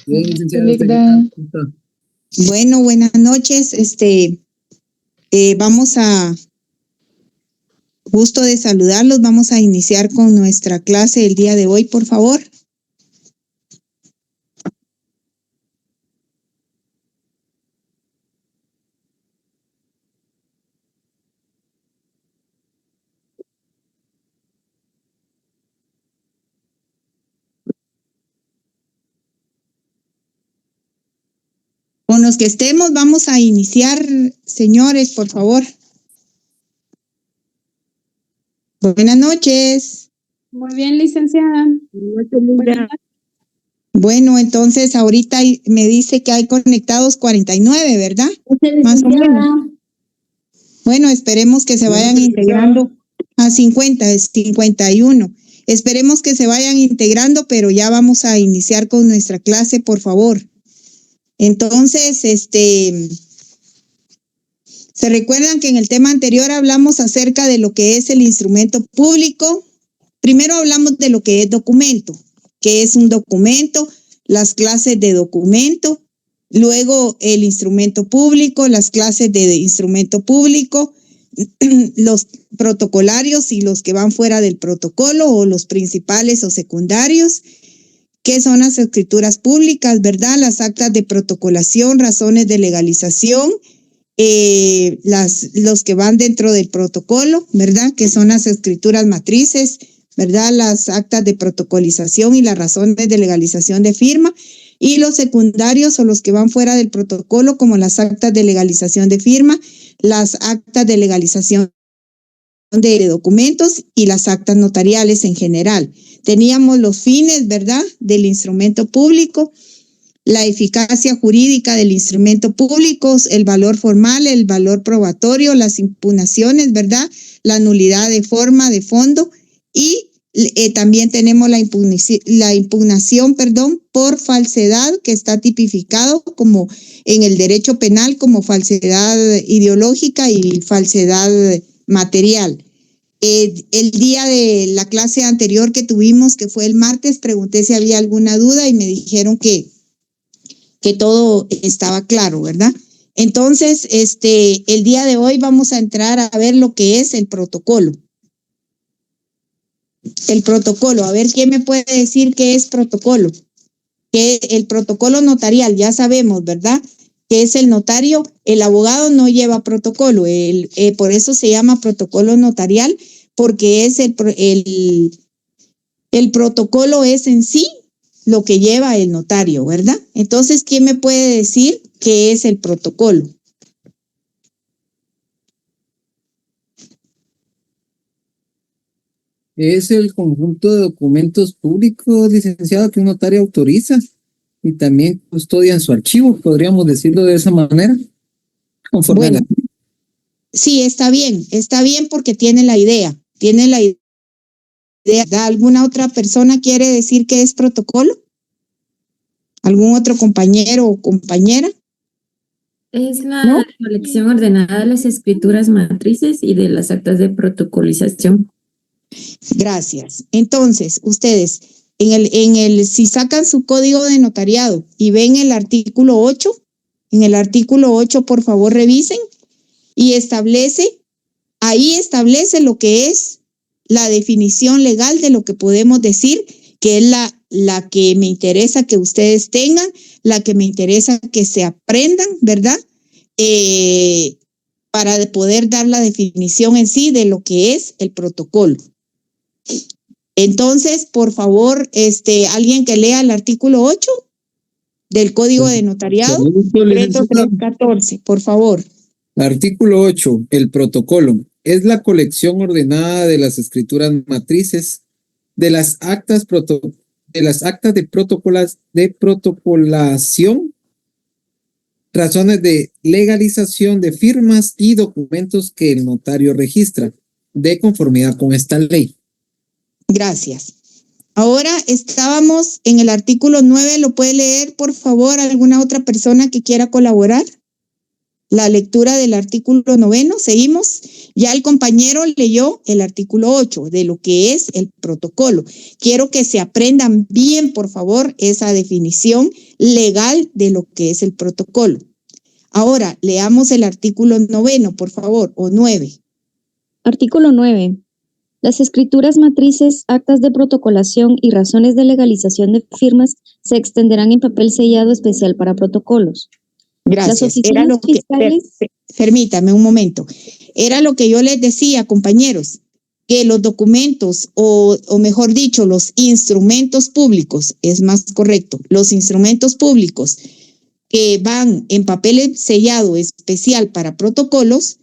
Bien, licenciado, ¿usted qué Elecda. tal? ¿Cómo está? Bueno, buenas noches. Vamos a, gusto de saludarlos. Vamos a iniciar con nuestra clase el día de hoy, por favor. Con los que estemos, vamos a iniciar, señores, por favor. Buenas noches. Muy bien, licenciada. Bueno, entonces ahorita me dice que hay conectados 49, ¿verdad? Más o menos. Bueno, esperemos que se vayan integrando a 50, es 51. Esperemos que se vayan integrando, pero ya vamos a iniciar con nuestra clase, por favor. Entonces, se recuerdan que en el tema anterior hablamos acerca de lo que es el instrumento público. Primero hablamos de lo que es documento, que es un documento, las clases de documento, luego el instrumento público, las clases de instrumento público, los protocolarios y los que van fuera del protocolo o los principales o secundarios, que son las escrituras públicas, ¿verdad? Las actas de protocolación, razones de legalización, los que van dentro del protocolo, ¿verdad? Que son las escrituras matrices, ¿verdad? Las actas de protocolización y las razones de legalización de firma, y los secundarios o los que van fuera del protocolo, como las actas de legalización de firma, las actas de legalización de documentos y las actas notariales en general. Teníamos los fines, ¿verdad?, del instrumento público, la eficacia jurídica del instrumento público, el valor formal, el valor probatorio, las impugnaciones, ¿verdad?, la nulidad de forma, de fondo, y también tenemos la impugnación, por falsedad, que está tipificado como en el derecho penal como falsedad ideológica y falsedad material. El día de la clase anterior que tuvimos, que fue el martes, pregunté si había alguna duda y me dijeron que todo estaba claro, ¿verdad? Entonces, el día de hoy vamos a entrar a ver lo que es el protocolo. El protocolo, a ver quién me puede decir qué es protocolo. Que el protocolo notarial, ya sabemos, ¿verdad?, que es el notario. El abogado no lleva protocolo, por eso se llama protocolo notarial, porque es el protocolo es en sí lo que lleva el notario, ¿verdad? Entonces, ¿quién me puede decir qué es el protocolo? Es el conjunto de documentos públicos, licenciado, que un notario autoriza y también custodia en su archivo, podríamos decirlo de esa manera. Conforme Bueno, sí, está bien porque tiene la idea. ¿Alguna otra persona quiere decir qué es protocolo? ¿Algún otro compañero o compañera? Es la ¿No? colección ordenada de las escrituras matrices y de las actas de protocolización. Gracias. Entonces, ustedes, si sacan su código de notariado y ven el artículo 8, en el artículo 8, por favor, revisen y ahí establece lo que es la definición legal de lo que podemos decir que es la que me interesa que ustedes tengan, la que me interesa que se aprendan, ¿verdad? Para poder dar la definición en sí de lo que es el protocolo. Entonces, por favor, alguien que lea el artículo 8 del Código de Notariado, decreto 314, por favor. Artículo 8. El protocolo es la colección ordenada de las escrituras matrices, de las actas de protocolación, razones de legalización de firmas y documentos que el notario registra de conformidad con esta ley. Gracias. Ahora estábamos en el artículo 9, ¿lo puede leer, por favor, alguna otra persona que quiera colaborar? La lectura del artículo 9, seguimos. Ya el compañero leyó el artículo 8 de lo que es el protocolo. Quiero que se aprendan bien, por favor, esa definición legal de lo que es el protocolo. Ahora, leamos el artículo 9, por favor, o 9. Artículo 9. Las escrituras matrices, actas de protocolación y razones de legalización de firmas se extenderán en papel sellado especial para protocolos. Gracias. Las Era oficinas lo que, fiscales. permítame un momento. Era lo que yo les decía, compañeros, que los documentos, o mejor dicho, los instrumentos públicos, es más correcto, los instrumentos públicos que van en papel sellado especial para protocolos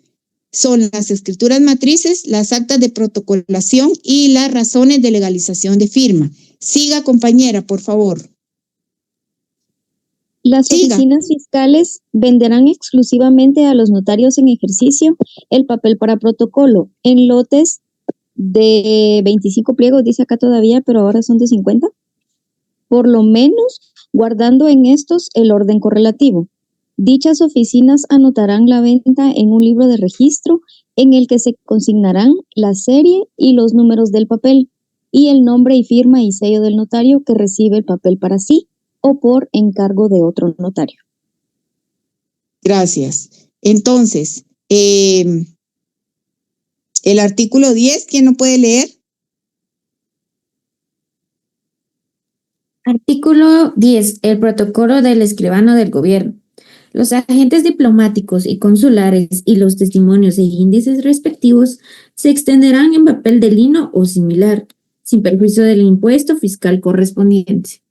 son las escrituras matrices, las actas de protocolación y las razones de legalización de firma. Siga, compañera, por favor. Las oficinas fiscales venderán exclusivamente a los notarios en ejercicio el papel para protocolo en lotes de 25 pliegos, dice acá todavía, pero ahora son de 50. Por lo menos, guardando en estos el orden correlativo. Dichas oficinas anotarán la venta en un libro de registro en el que se consignarán la serie y los números del papel y el nombre y firma y sello del notario que recibe el papel para sí o por encargo de otro notario. Gracias. Entonces, el artículo 10, ¿quién no puede leer? Artículo 10. El protocolo del escribano del gobierno. Los agentes diplomáticos y consulares y los testimonios e índices respectivos se extenderán en papel de lino o similar, sin perjuicio del impuesto fiscal correspondiente.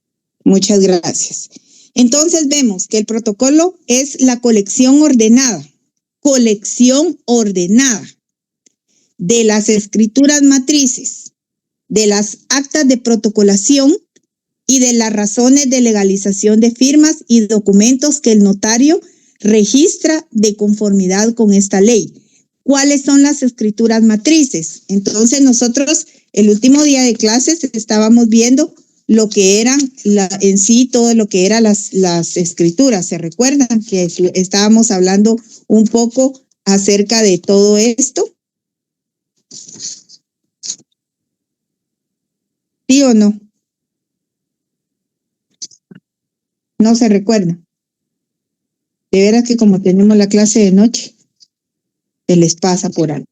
Muchas gracias. Entonces vemos que el protocolo es la colección ordenada de las escrituras matrices, de las actas de protocolación y de las razones de legalización de firmas y documentos que el notario registra de conformidad con esta ley. ¿Cuáles son las escrituras matrices? Entonces nosotros el último día de clases estábamos viendo lo que eran en sí todo lo que eran las escrituras. ¿Se recuerdan que estábamos hablando un poco acerca de todo esto? ¿Sí o no? No se recuerda. De veras que como tenemos la clase de noche, se les pasa por algo.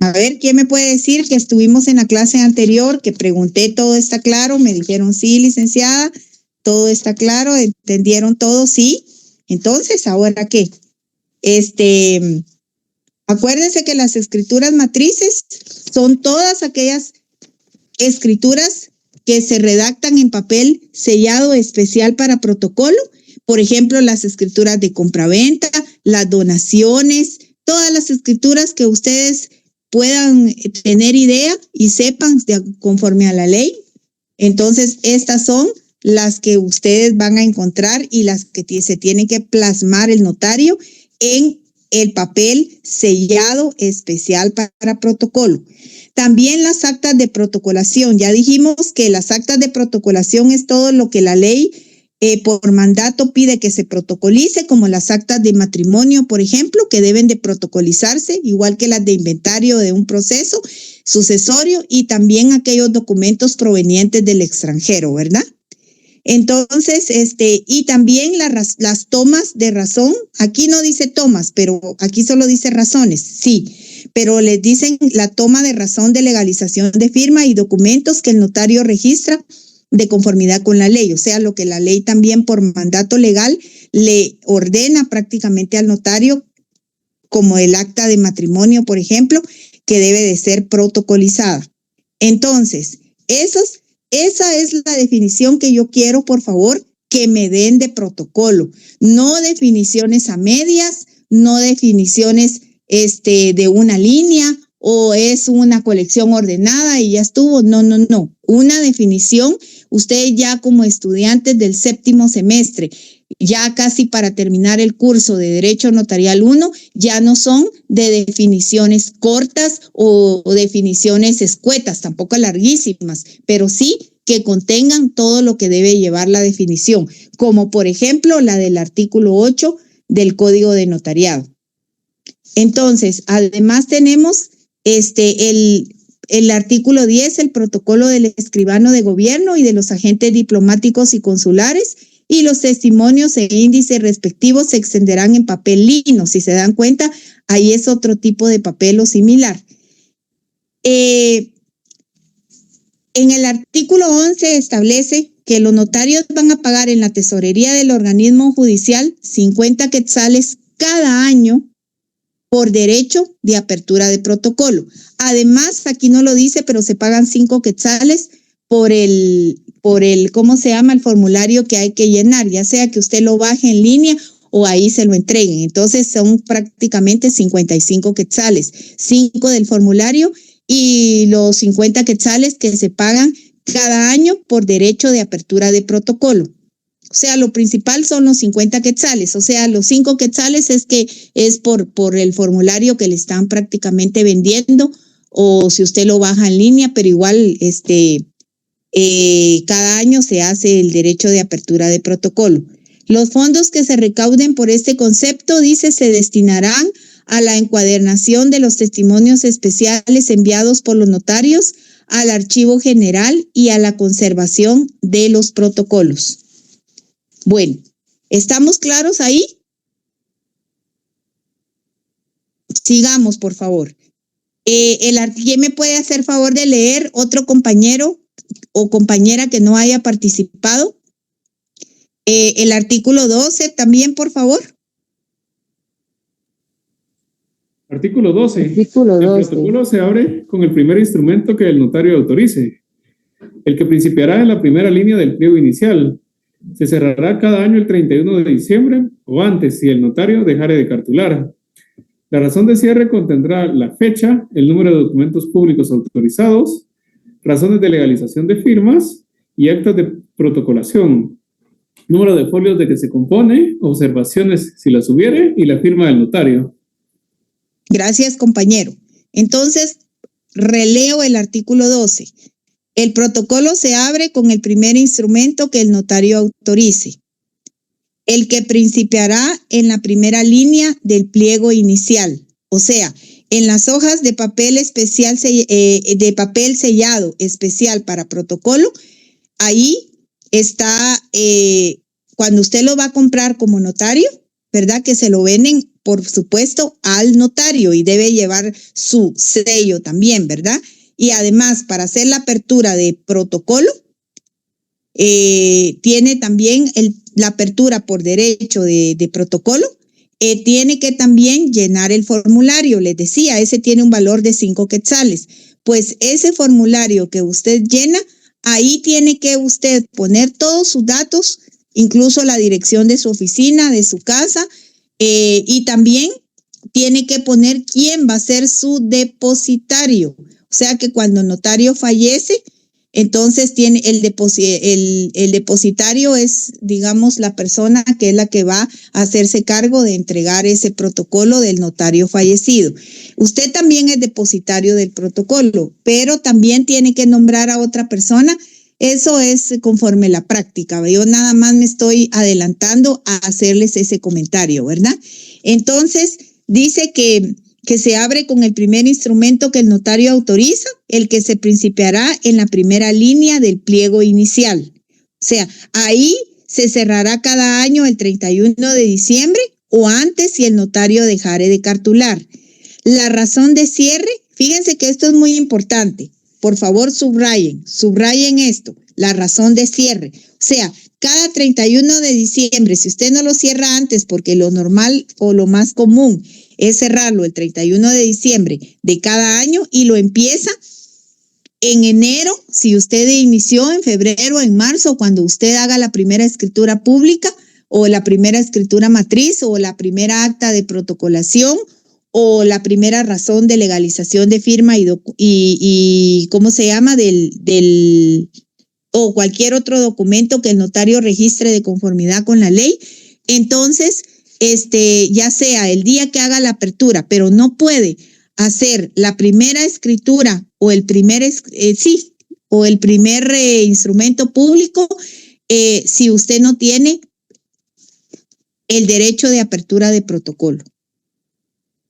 A ver, ¿quién me puede decir que estuvimos en la clase anterior, que pregunté todo está claro? Me dijeron sí, licenciada, todo está claro, ¿entendieron todo? Sí. Entonces, ¿ahora qué? Acuérdense que las escrituras matrices son todas aquellas escrituras que se redactan en papel sellado especial para protocolo. Por ejemplo, las escrituras de compraventa, las donaciones, todas las escrituras que ustedes puedan tener idea y sepan conforme a la ley. Entonces, estas son las que ustedes van a encontrar y las que se tienen que plasmar el notario en el papel sellado especial para protocolo. También las actas de protocolación. Ya dijimos que las actas de protocolación es todo lo que la ley por mandato pide que se protocolice, como las actas de matrimonio, por ejemplo, que deben de protocolizarse, igual que las de inventario de un proceso sucesorio y también aquellos documentos provenientes del extranjero, ¿verdad? Entonces, y también las tomas de razón. Aquí no dice tomas, pero aquí solo dice razones, sí. Pero les dicen la toma de razón de legalización de firma y documentos que el notario registra de conformidad con la ley, o sea, lo que la ley también por mandato legal le ordena prácticamente al notario, como el acta de matrimonio, por ejemplo, que debe de ser protocolizada. Entonces, esa es la definición que yo quiero, por favor, que me den de protocolo. No definiciones a medias, no definiciones de una línea o es una colección ordenada y ya estuvo. No. Una definición, ustedes ya como estudiantes del 7º semestre, ya casi para terminar el curso de Derecho Notarial 1, ya no son de definiciones cortas o definiciones escuetas, tampoco larguísimas, pero sí que contengan todo lo que debe llevar la definición, como por ejemplo la del artículo 8 del Código de Notariado. Entonces, además tenemos el artículo 10, el protocolo del escribano de gobierno y de los agentes diplomáticos y consulares, y los testimonios e índices respectivos se extenderán en papel lino. Si se dan cuenta, ahí es otro tipo de papel o similar. En el artículo 11 establece que los notarios van a pagar en la tesorería del organismo judicial 50 quetzales cada año por derecho de apertura de protocolo. Además, aquí no lo dice, pero se pagan 5 quetzales por el, ¿cómo se llama? El formulario que hay que llenar, ya sea que usted lo baje en línea o ahí se lo entreguen. Entonces, son prácticamente 55 quetzales, 5 del formulario y los 50 quetzales que se pagan cada año por derecho de apertura de protocolo. O sea, lo principal son los 50 quetzales, o sea, los 5 quetzales es por el formulario que le están prácticamente vendiendo, o si usted lo baja en línea, pero igual cada año se hace el derecho de apertura de protocolo. Los fondos que se recauden por este concepto, dice, se destinarán a la encuadernación de los testimonios especiales enviados por los notarios al Archivo General y a la conservación de los protocolos. Bueno, ¿estamos claros ahí? Sigamos, por favor. ¿Quién me puede hacer favor de leer otro compañero o compañera que no haya participado? El artículo 12 también, por favor. Artículo 12. Artículo El 12. protocolo se abre con el primer instrumento que el notario autorice, el que principiará en la primera línea del pliego inicial. Se cerrará cada año el 31 de diciembre o antes si el notario dejare de cartular. La razón de cierre contendrá la fecha, el número de documentos públicos autorizados, razones de legalización de firmas y actas de protocolación, número de folios de que se compone, observaciones si las hubiere y la firma del notario. Gracias, compañero. Entonces, releo el artículo 12. El protocolo se abre con el primer instrumento que el notario autorice, el que principiará en la primera línea del pliego inicial, o sea, en las hojas de papel especial, de papel sellado especial para protocolo. Ahí está, cuando usted lo va a comprar como notario, ¿verdad? Que se lo venden, por supuesto, al notario y debe llevar su sello también, ¿verdad? Y además, para hacer la apertura de protocolo, tiene también la apertura por derecho de protocolo, tiene que también llenar el formulario. Les decía, ese tiene un valor de 5 quetzales. Pues ese formulario que usted llena, ahí tiene que usted poner todos sus datos, incluso la dirección de su oficina, de su casa, y también tiene que poner quién va a ser su depositario. O sea que cuando el notario fallece, entonces tiene el depositario es, digamos, la persona que es la que va a hacerse cargo de entregar ese protocolo del notario fallecido. Usted también es depositario del protocolo, pero también tiene que nombrar a otra persona. Eso es conforme la práctica. Yo nada más me estoy adelantando a hacerles ese comentario, ¿verdad? Entonces, dice que se abre con el primer instrumento que el notario autoriza, el que se principiará en la primera línea del pliego inicial. O sea, ahí se cerrará cada año el 31 de diciembre o antes si el notario dejare de cartular. La razón de cierre, fíjense que esto es muy importante. Por favor, subrayen esto, la razón de cierre. O sea, cada 31 de diciembre, si usted no lo cierra antes, porque lo normal o lo más común es cerrarlo el 31 de diciembre de cada año y lo empieza en enero, si usted inició en febrero, en marzo, cuando usted haga la primera escritura pública o la primera escritura matriz o la primera acta de protocolación o la primera razón de legalización de firma y ¿cómo se llama? O cualquier otro documento que el notario registre de conformidad con la ley. Entonces, ya sea el día que haga la apertura, pero no puede hacer la primera escritura o el primer instrumento público si usted no tiene el derecho de apertura de protocolo.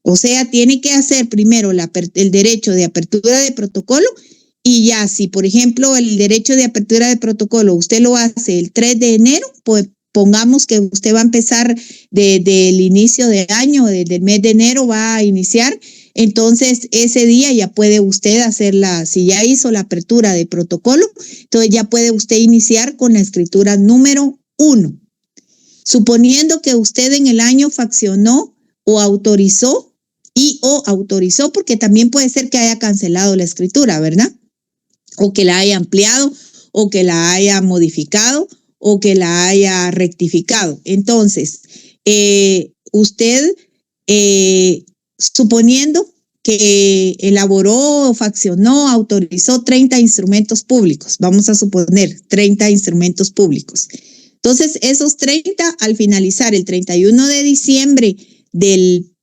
O sea, tiene que hacer primero el derecho de apertura de protocolo y ya, si por ejemplo el derecho de apertura de protocolo usted lo hace el 3 de enero, pues pongamos que usted va a empezar desde el inicio de año, desde el mes de enero va a iniciar, entonces ese día ya puede usted hacerla, si ya hizo la apertura de protocolo, entonces ya puede usted iniciar con la escritura número 1. Suponiendo que usted en el año faccionó o autorizó porque también puede ser que haya cancelado la escritura, ¿verdad? O que la haya ampliado, o que la haya modificado, o que la haya rectificado. Entonces, usted, suponiendo que elaboró, faccionó, autorizó 30 instrumentos públicos, vamos a suponer 30 instrumentos públicos. Entonces, esos 30, al finalizar el 31 de diciembre del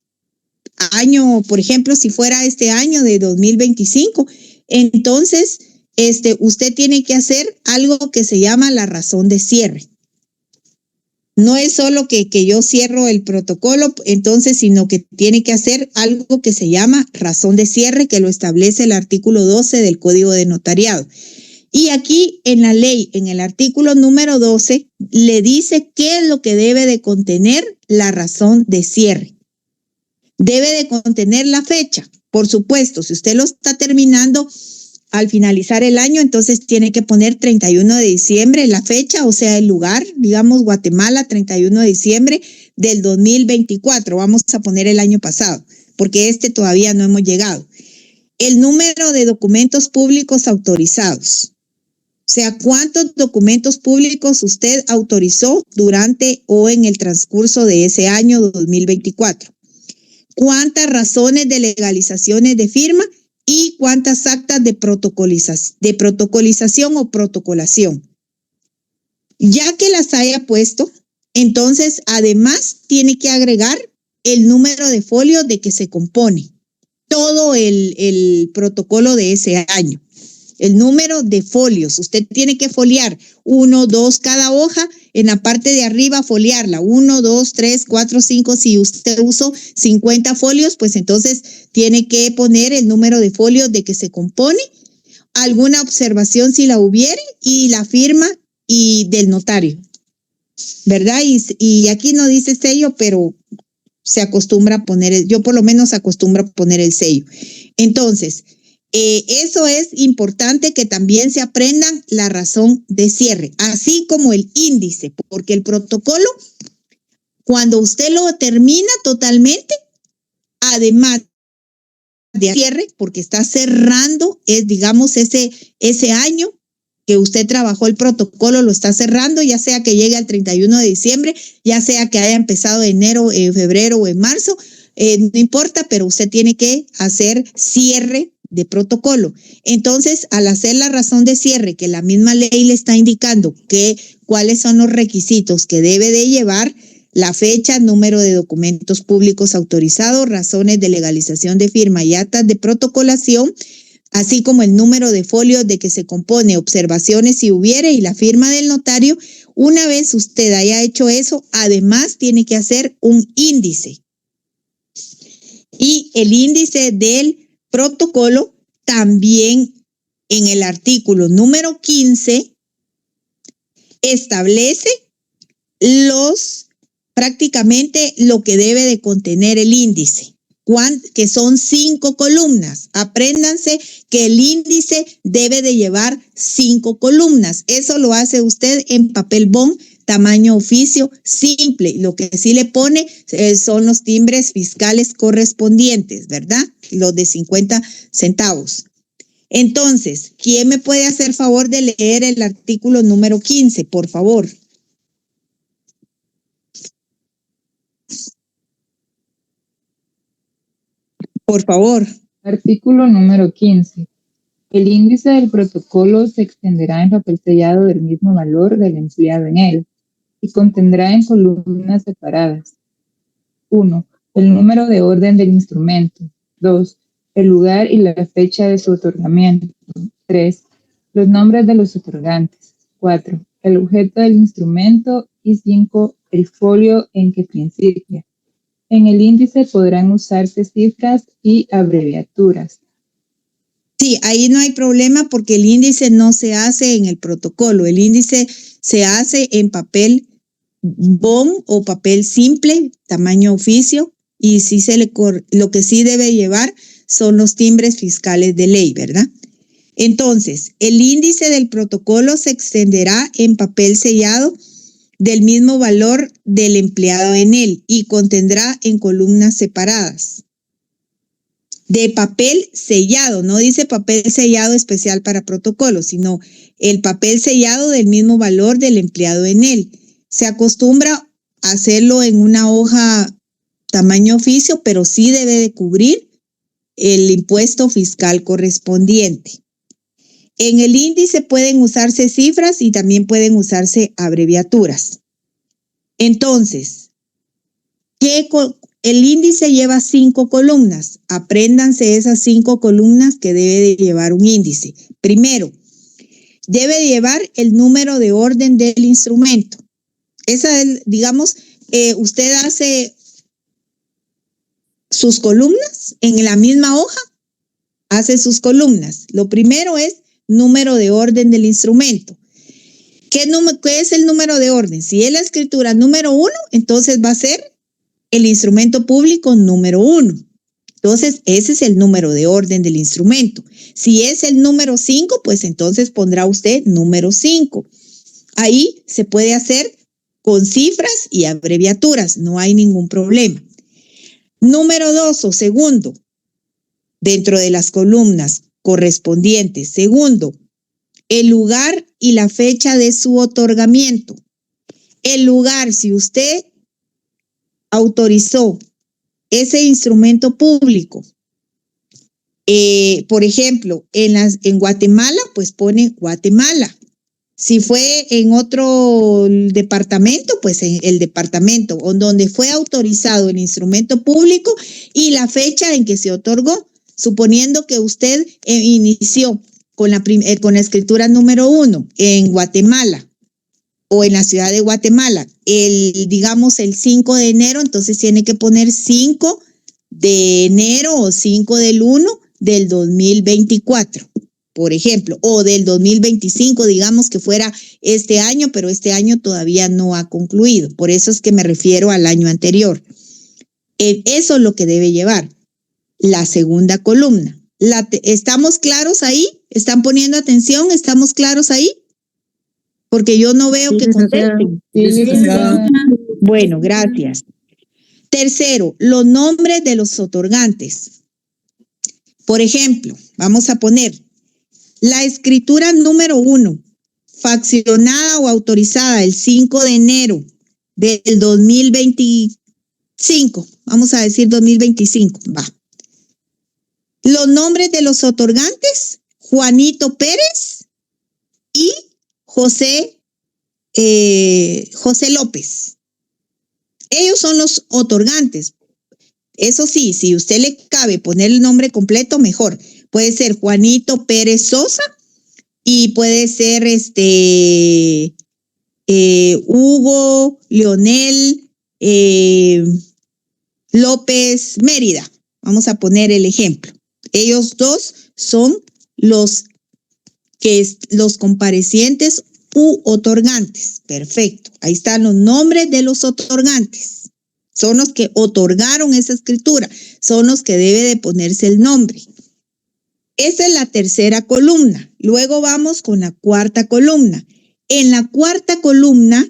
año, por ejemplo, si fuera este año de 2025, entonces usted tiene que hacer algo que se llama la razón de cierre. No es solo que yo cierro el protocolo, entonces, sino que tiene que hacer algo que se llama razón de cierre, que lo establece el artículo 12 del Código de Notariado. Y aquí en la ley, en el artículo número 12, le dice qué es lo que debe de contener la razón de cierre. Debe de contener la fecha, por supuesto. Si usted lo está terminando al finalizar el año, entonces tiene que poner 31 de diciembre la fecha, o sea, el lugar, digamos Guatemala, 31 de diciembre del 2024. Vamos a poner el año pasado, porque todavía no hemos llegado. El número de documentos públicos autorizados. O sea, ¿cuántos documentos públicos usted autorizó durante o en el transcurso de ese año 2024? ¿Cuántas razones de legalizaciones de firma y cuántas actas de protocolización o protocolación? Ya que las haya puesto, entonces además tiene que agregar el número de folio de que se compone todo el protocolo de ese año. El número de folios. Usted tiene que foliar 1, 2, cada hoja en la parte de arriba foliarla. 1, 2, 3, 4, 5. Si usted usó 50 folios, pues entonces tiene que poner el número de folios de que se compone, alguna observación si la hubiere y la firma y del notario, ¿verdad? Y aquí no dice sello, pero se acostumbra a poner, yo por lo menos acostumbro a poner el sello. Entonces, eso es importante que también se aprendan la razón de cierre, así como el índice, porque el protocolo, cuando usted lo termina totalmente, además de cierre, porque está cerrando, digamos, ese año que usted trabajó el protocolo, lo está cerrando, ya sea que llegue al 31 de diciembre, ya sea que haya empezado en enero, en febrero o en marzo, no importa, pero usted tiene que hacer cierre de protocolo. Entonces, al hacer la razón de cierre, que la misma ley le está indicando cuáles son los requisitos que debe de llevar, la fecha, número de documentos públicos autorizados, razones de legalización de firma y actas de protocolación, así como el número de folios de que se compone, observaciones si hubiere y la firma del notario. Una vez usted haya hecho eso, además tiene que hacer un índice. Y el índice del protocolo también en el artículo número 15 establece prácticamente lo que debe de contener el índice, que son 5 columnas. Apréndanse que el índice debe de llevar 5 columnas. Eso lo hace usted en papel bond, tamaño oficio simple. Lo que sí le pone son los timbres fiscales correspondientes, ¿verdad? Los de 50 centavos. Entonces, ¿quién me puede hacer favor de leer el artículo número 15, por favor? Por favor. Artículo número 15. El índice del protocolo se extenderá en papel sellado del mismo valor del empleado en él y contendrá en columnas separadas. 1. El número de orden del instrumento. 2. El lugar y la fecha de su otorgamiento. 3. Los nombres de los otorgantes. 4. El objeto del instrumento. Y 5. El folio en que principia. En el índice podrán usarse cifras y abreviaturas. Sí, ahí no hay problema porque el índice no se hace en el protocolo. El índice se hace en papel bond o papel simple, tamaño oficio, y sí lo que sí debe llevar son los timbres fiscales de ley, ¿verdad? Entonces, el índice del protocolo se extenderá en papel sellado del mismo valor del empleado en él y contendrá en columnas separadas. De papel sellado, no dice papel sellado especial para protocolo, sino el papel sellado del mismo valor del empleado en él. Se acostumbra a hacerlo en una hoja tamaño oficio, pero sí debe de cubrir el impuesto fiscal correspondiente. En el índice pueden usarse cifras y también pueden usarse abreviaturas. Entonces, el índice lleva 5 columnas. Apréndanse esas 5 columnas que debe de llevar un índice. Primero, debe de llevar el número de orden del instrumento. Esa es, digamos, usted hace sus columnas en la misma hoja, hace sus columnas. Lo primero es número de orden del instrumento. ¿Qué es el número de orden? Si es la escritura número 1, entonces va a ser el instrumento público número 1. Entonces, ese es el número de orden del instrumento. Si es el número 5, pues entonces pondrá usted número 5. Ahí se puede hacer con cifras y abreviaturas, no hay ningún problema. Número 2 o segundo, dentro de las columnas correspondientes. Segundo, el lugar y la fecha de su otorgamiento. El lugar, si usted autorizó ese instrumento público, por ejemplo, en Guatemala, pues pone Guatemala. Si fue en otro departamento, pues en el departamento donde fue autorizado el instrumento público y la fecha en que se otorgó, suponiendo que usted inició con la escritura número 1 en Guatemala o en la ciudad de Guatemala, digamos el 5 de enero, entonces tiene que poner 5 de enero o 5 del 1 del 2024, por ejemplo, o del 2025, digamos que fuera este año, pero este año todavía no ha concluido, por eso es que me refiero al año anterior. Eso es lo que debe llevar la segunda columna. ¿Estamos claros ahí? ¿Están poniendo atención? ¿Estamos claros ahí? Porque yo no veo que contesten. Bueno, gracias. Tercero, los nombres de los otorgantes. Por ejemplo, vamos a poner la escritura número 1, faccionada o autorizada el 5 de enero del 2025. Vamos a decir 2025, va. Los nombres de los otorgantes, Juanito Pérez y José López. Ellos son los otorgantes. Eso sí, si usted le cabe poner el nombre completo, mejor. Puede ser Juanito Pérez Sosa y puede ser Hugo Leonel López Mérida. Vamos a poner el ejemplo. Ellos dos son los comparecientes u otorgantes. Perfecto. Ahí están los nombres de los otorgantes. Son los que otorgaron esa escritura. Son los que debe de ponerse el nombre. Esa es la tercera columna. Luego vamos con la cuarta columna. En la cuarta columna,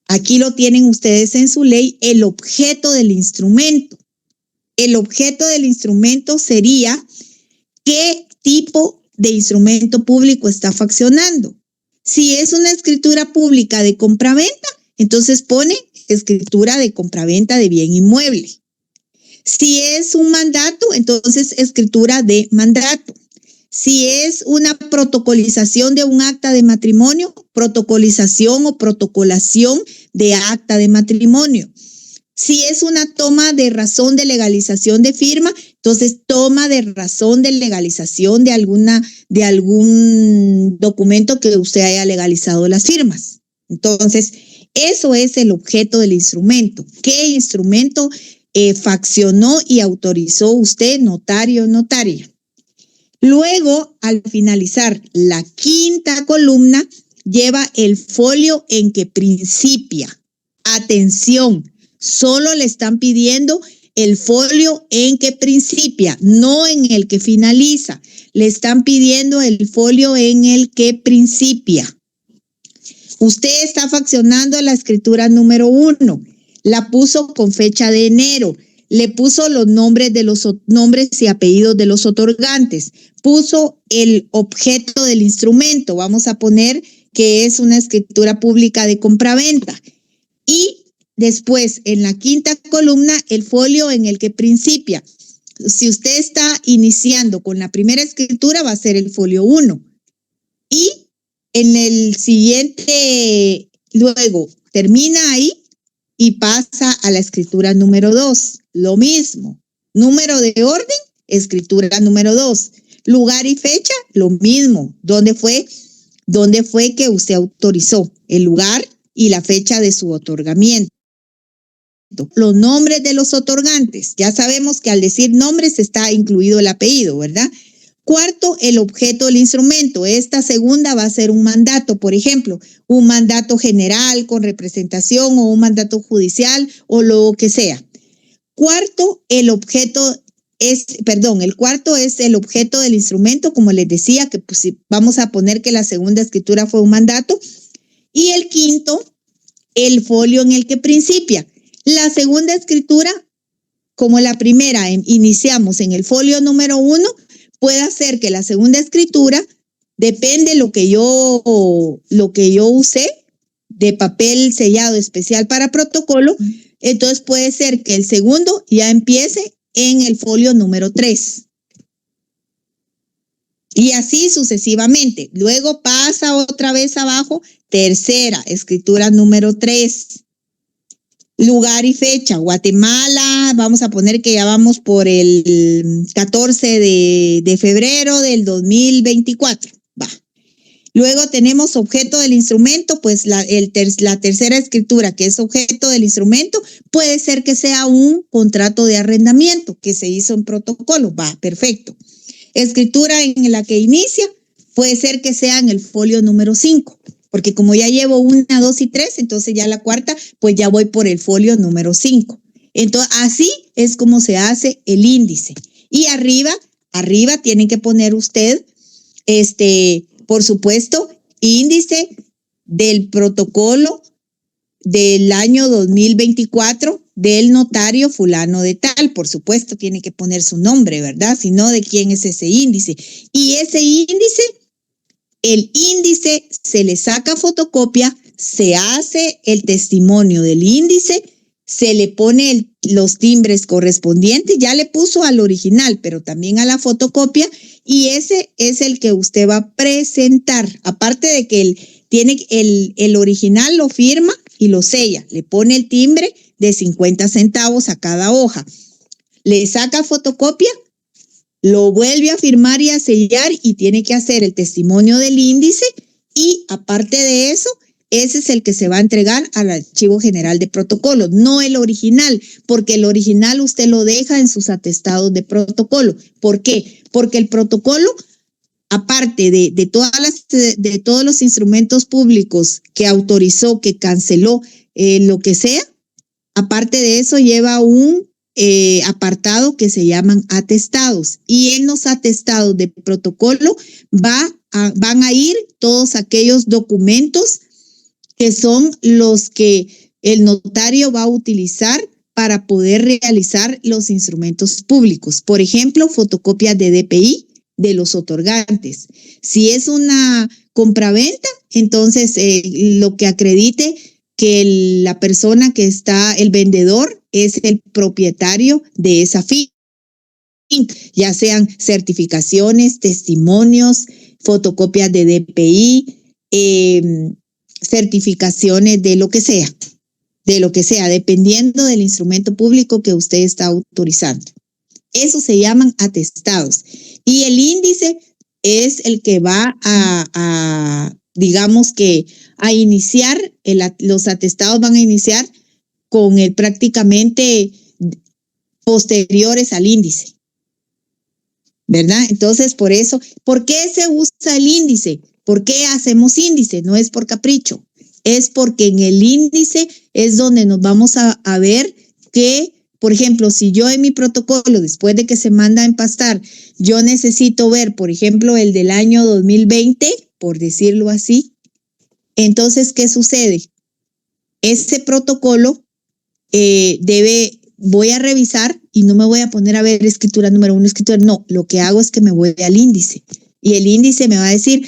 aquí lo tienen ustedes en su ley, el objeto del instrumento. El objeto del instrumento sería qué tipo de instrumento público está faccionando. Si es una escritura pública de compraventa, entonces pone escritura de compraventa de bien inmueble. Si es un mandato, entonces escritura de mandato. Si es una protocolización de un acta de matrimonio, protocolización o protocolación de acta de matrimonio. Si es una toma de razón de legalización de firma, entonces toma de razón de legalización de algún documento que usted haya legalizado las firmas. Entonces, eso es el objeto del instrumento. ¿Qué instrumento faccionó y autorizó usted, notario o notaria. Luego, al finalizar la quinta columna, lleva el folio en que principia. Atención, solo le están pidiendo el folio en que principia, no en el que finaliza. Le están pidiendo el folio en el que principia. Usted está faccionando la escritura número 1. La puso con fecha de enero. Le puso los nombres y apellidos de los otorgantes. Puso el objeto del instrumento. Vamos a poner que es una escritura pública de compraventa. Y después, en la quinta columna, el folio en el que principia. Si usted está iniciando con la primera escritura, va a ser el folio 1. Y en el siguiente, luego termina ahí y pasa a la escritura número 2. Lo mismo. Número de orden, escritura número 2. Lugar y fecha, lo mismo. ¿Dónde fue que usted autorizó? El lugar y la fecha de su otorgamiento. Los nombres de los otorgantes. Ya sabemos que al decir nombres está incluido el apellido, ¿verdad? Cuarto, el objeto del instrumento. Esta segunda va a ser un mandato, por ejemplo, un mandato general con representación o un mandato judicial o lo que sea. Cuarto, el cuarto es el objeto del instrumento, como les decía, que pues, vamos a poner que la segunda escritura fue un mandato. Y el quinto, el folio en el que principia. La segunda escritura, como la primera iniciamos en el folio número 1, puede hacer que la segunda escritura, depende lo que yo usé de papel sellado especial para protocolo, entonces puede ser que el segundo ya empiece en el folio número 3. Y así sucesivamente. Luego pasa otra vez abajo, tercera, escritura número 3. Lugar y fecha, Guatemala, vamos a poner que ya vamos por el 14 de febrero del 2024. Va. Luego tenemos objeto del instrumento, pues la tercera escritura, que es objeto del instrumento, puede ser que sea un contrato de arrendamiento que se hizo en protocolo. Va, perfecto. Escritura en la que inicia, puede ser que sea en el folio número 5. Porque como ya llevo 1, 2 y 3, entonces ya la cuarta, pues ya voy por el folio número 5. Entonces, así es como se hace el índice. Y arriba tienen que poner usted, por supuesto, índice del protocolo del año 2024 del notario fulano de tal. Por supuesto, tiene que poner su nombre, ¿verdad? Si no, ¿de quién es ese índice? Y ese índice, el índice se le saca fotocopia, se hace el testimonio del índice, se le pone los timbres correspondientes, ya le puso al original, pero también a la fotocopia, y ese es el que usted va a presentar. Aparte de que el original lo firma y lo sella, le pone el timbre de 50 centavos a cada hoja, le saca fotocopia, lo vuelve a firmar y a sellar y tiene que hacer el testimonio del índice y aparte de eso, ese es el que se va a entregar al Archivo General de Protocolos, no el original, porque el original usted lo deja en sus atestados de protocolo. ¿Por qué? Porque el protocolo, aparte de todos los instrumentos públicos que autorizó, que canceló, lo que sea, aparte de eso lleva un apartado que se llaman atestados, y en los atestados de protocolo van a ir todos aquellos documentos que son los que el notario va a utilizar para poder realizar los instrumentos públicos. Por ejemplo, fotocopias de DPI de los otorgantes. Si es una compraventa, entonces lo que acredite que la persona que está, el vendedor, es el propietario de esa finca, ya sean certificaciones, testimonios, fotocopias de DPI, certificaciones de lo que sea, dependiendo del instrumento público que usted está autorizando. Eso se llaman atestados. Y el índice es el que va digamos que a iniciar, los atestados van a iniciar con prácticamente posteriores al índice, ¿verdad? Entonces, por eso, ¿por qué se usa el índice? ¿Por qué hacemos índice? No es por capricho, es porque en el índice es donde nos vamos a ver que, por ejemplo, si yo en mi protocolo, después de que se manda a empastar, yo necesito ver, por ejemplo, el del año 2020, por decirlo así, entonces, ¿qué sucede? Ese protocolo voy a revisar y no me voy a poner a ver escritura número 1, escritura, no, lo que hago es que me voy al índice y el índice me va a decir,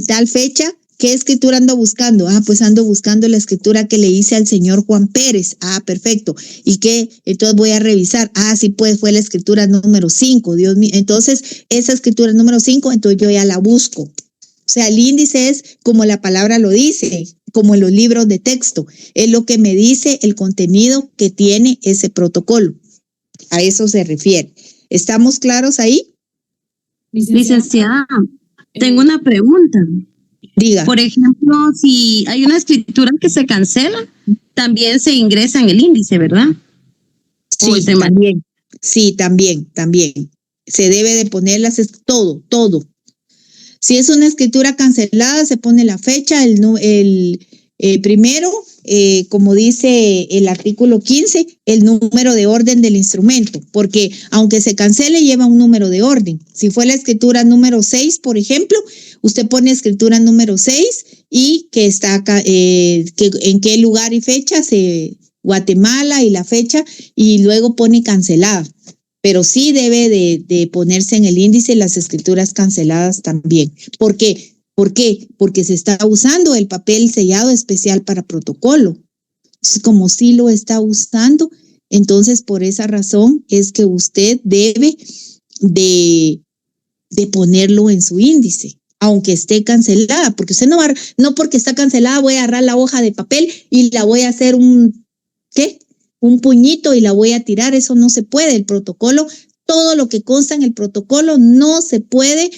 tal fecha, ¿qué escritura ando buscando? Pues ando buscando la escritura que le hice al señor Juan Pérez. Perfecto. ¿Y qué? Entonces voy a revisar. Sí, pues fue la escritura número 5, Dios mío. Entonces, esa escritura número 5, entonces yo ya la busco. O sea, el índice es como la palabra lo dice, como en los libros de texto. Es lo que me dice el contenido que tiene ese protocolo. A eso se refiere. ¿Estamos claros ahí? Licenciada, tengo una pregunta. Diga. Por ejemplo, si hay una escritura que se cancela, también se ingresa en el índice, ¿verdad? Sí, también. Sí, también. Se debe de ponerlas todo. Si es una escritura cancelada, se pone la fecha, el primero, como dice el artículo 15, el número de orden del instrumento, porque aunque se cancele, lleva un número de orden. Si fue la escritura número 6, por ejemplo, usted pone escritura número 6 y que está acá, en qué lugar y fecha, Guatemala y la fecha, y luego pone cancelada. Pero sí debe de ponerse en el índice las escrituras canceladas también. ¿Por qué? ¿Por qué? Porque se está usando el papel sellado especial para protocolo. Entonces, como sí lo está usando, entonces por esa razón es que usted debe de ponerlo en su índice, aunque esté cancelada, porque usted no porque está cancelada voy a agarrar la hoja de papel y la voy a hacer un puñito y la voy a tirar. Eso no se puede. El protocolo, todo lo que consta en el protocolo no se puede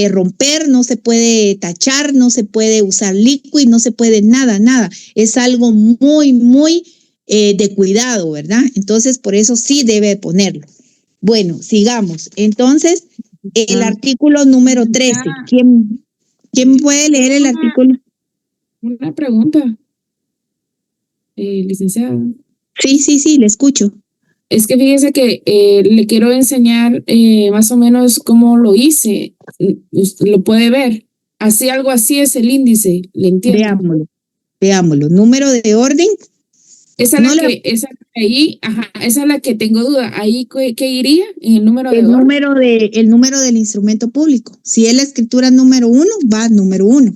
romper, no se puede tachar, no se puede usar liquid, no se puede nada. Es algo muy, muy de cuidado, ¿verdad? Entonces, por eso sí debe ponerlo. Bueno, sigamos. Entonces, el artículo número 13. ¿Quién puede leer el artículo? Una pregunta, licenciada. Sí, le escucho. Es que fíjese que le quiero enseñar más o menos cómo lo hice. Lo puede ver. Algo así es el índice, le entiendo. Veámoslo. Número de orden. Esa es la que tengo duda. ¿Ahí qué iría en el número de orden? El número del instrumento público. Si es la escritura número 1, va número 1.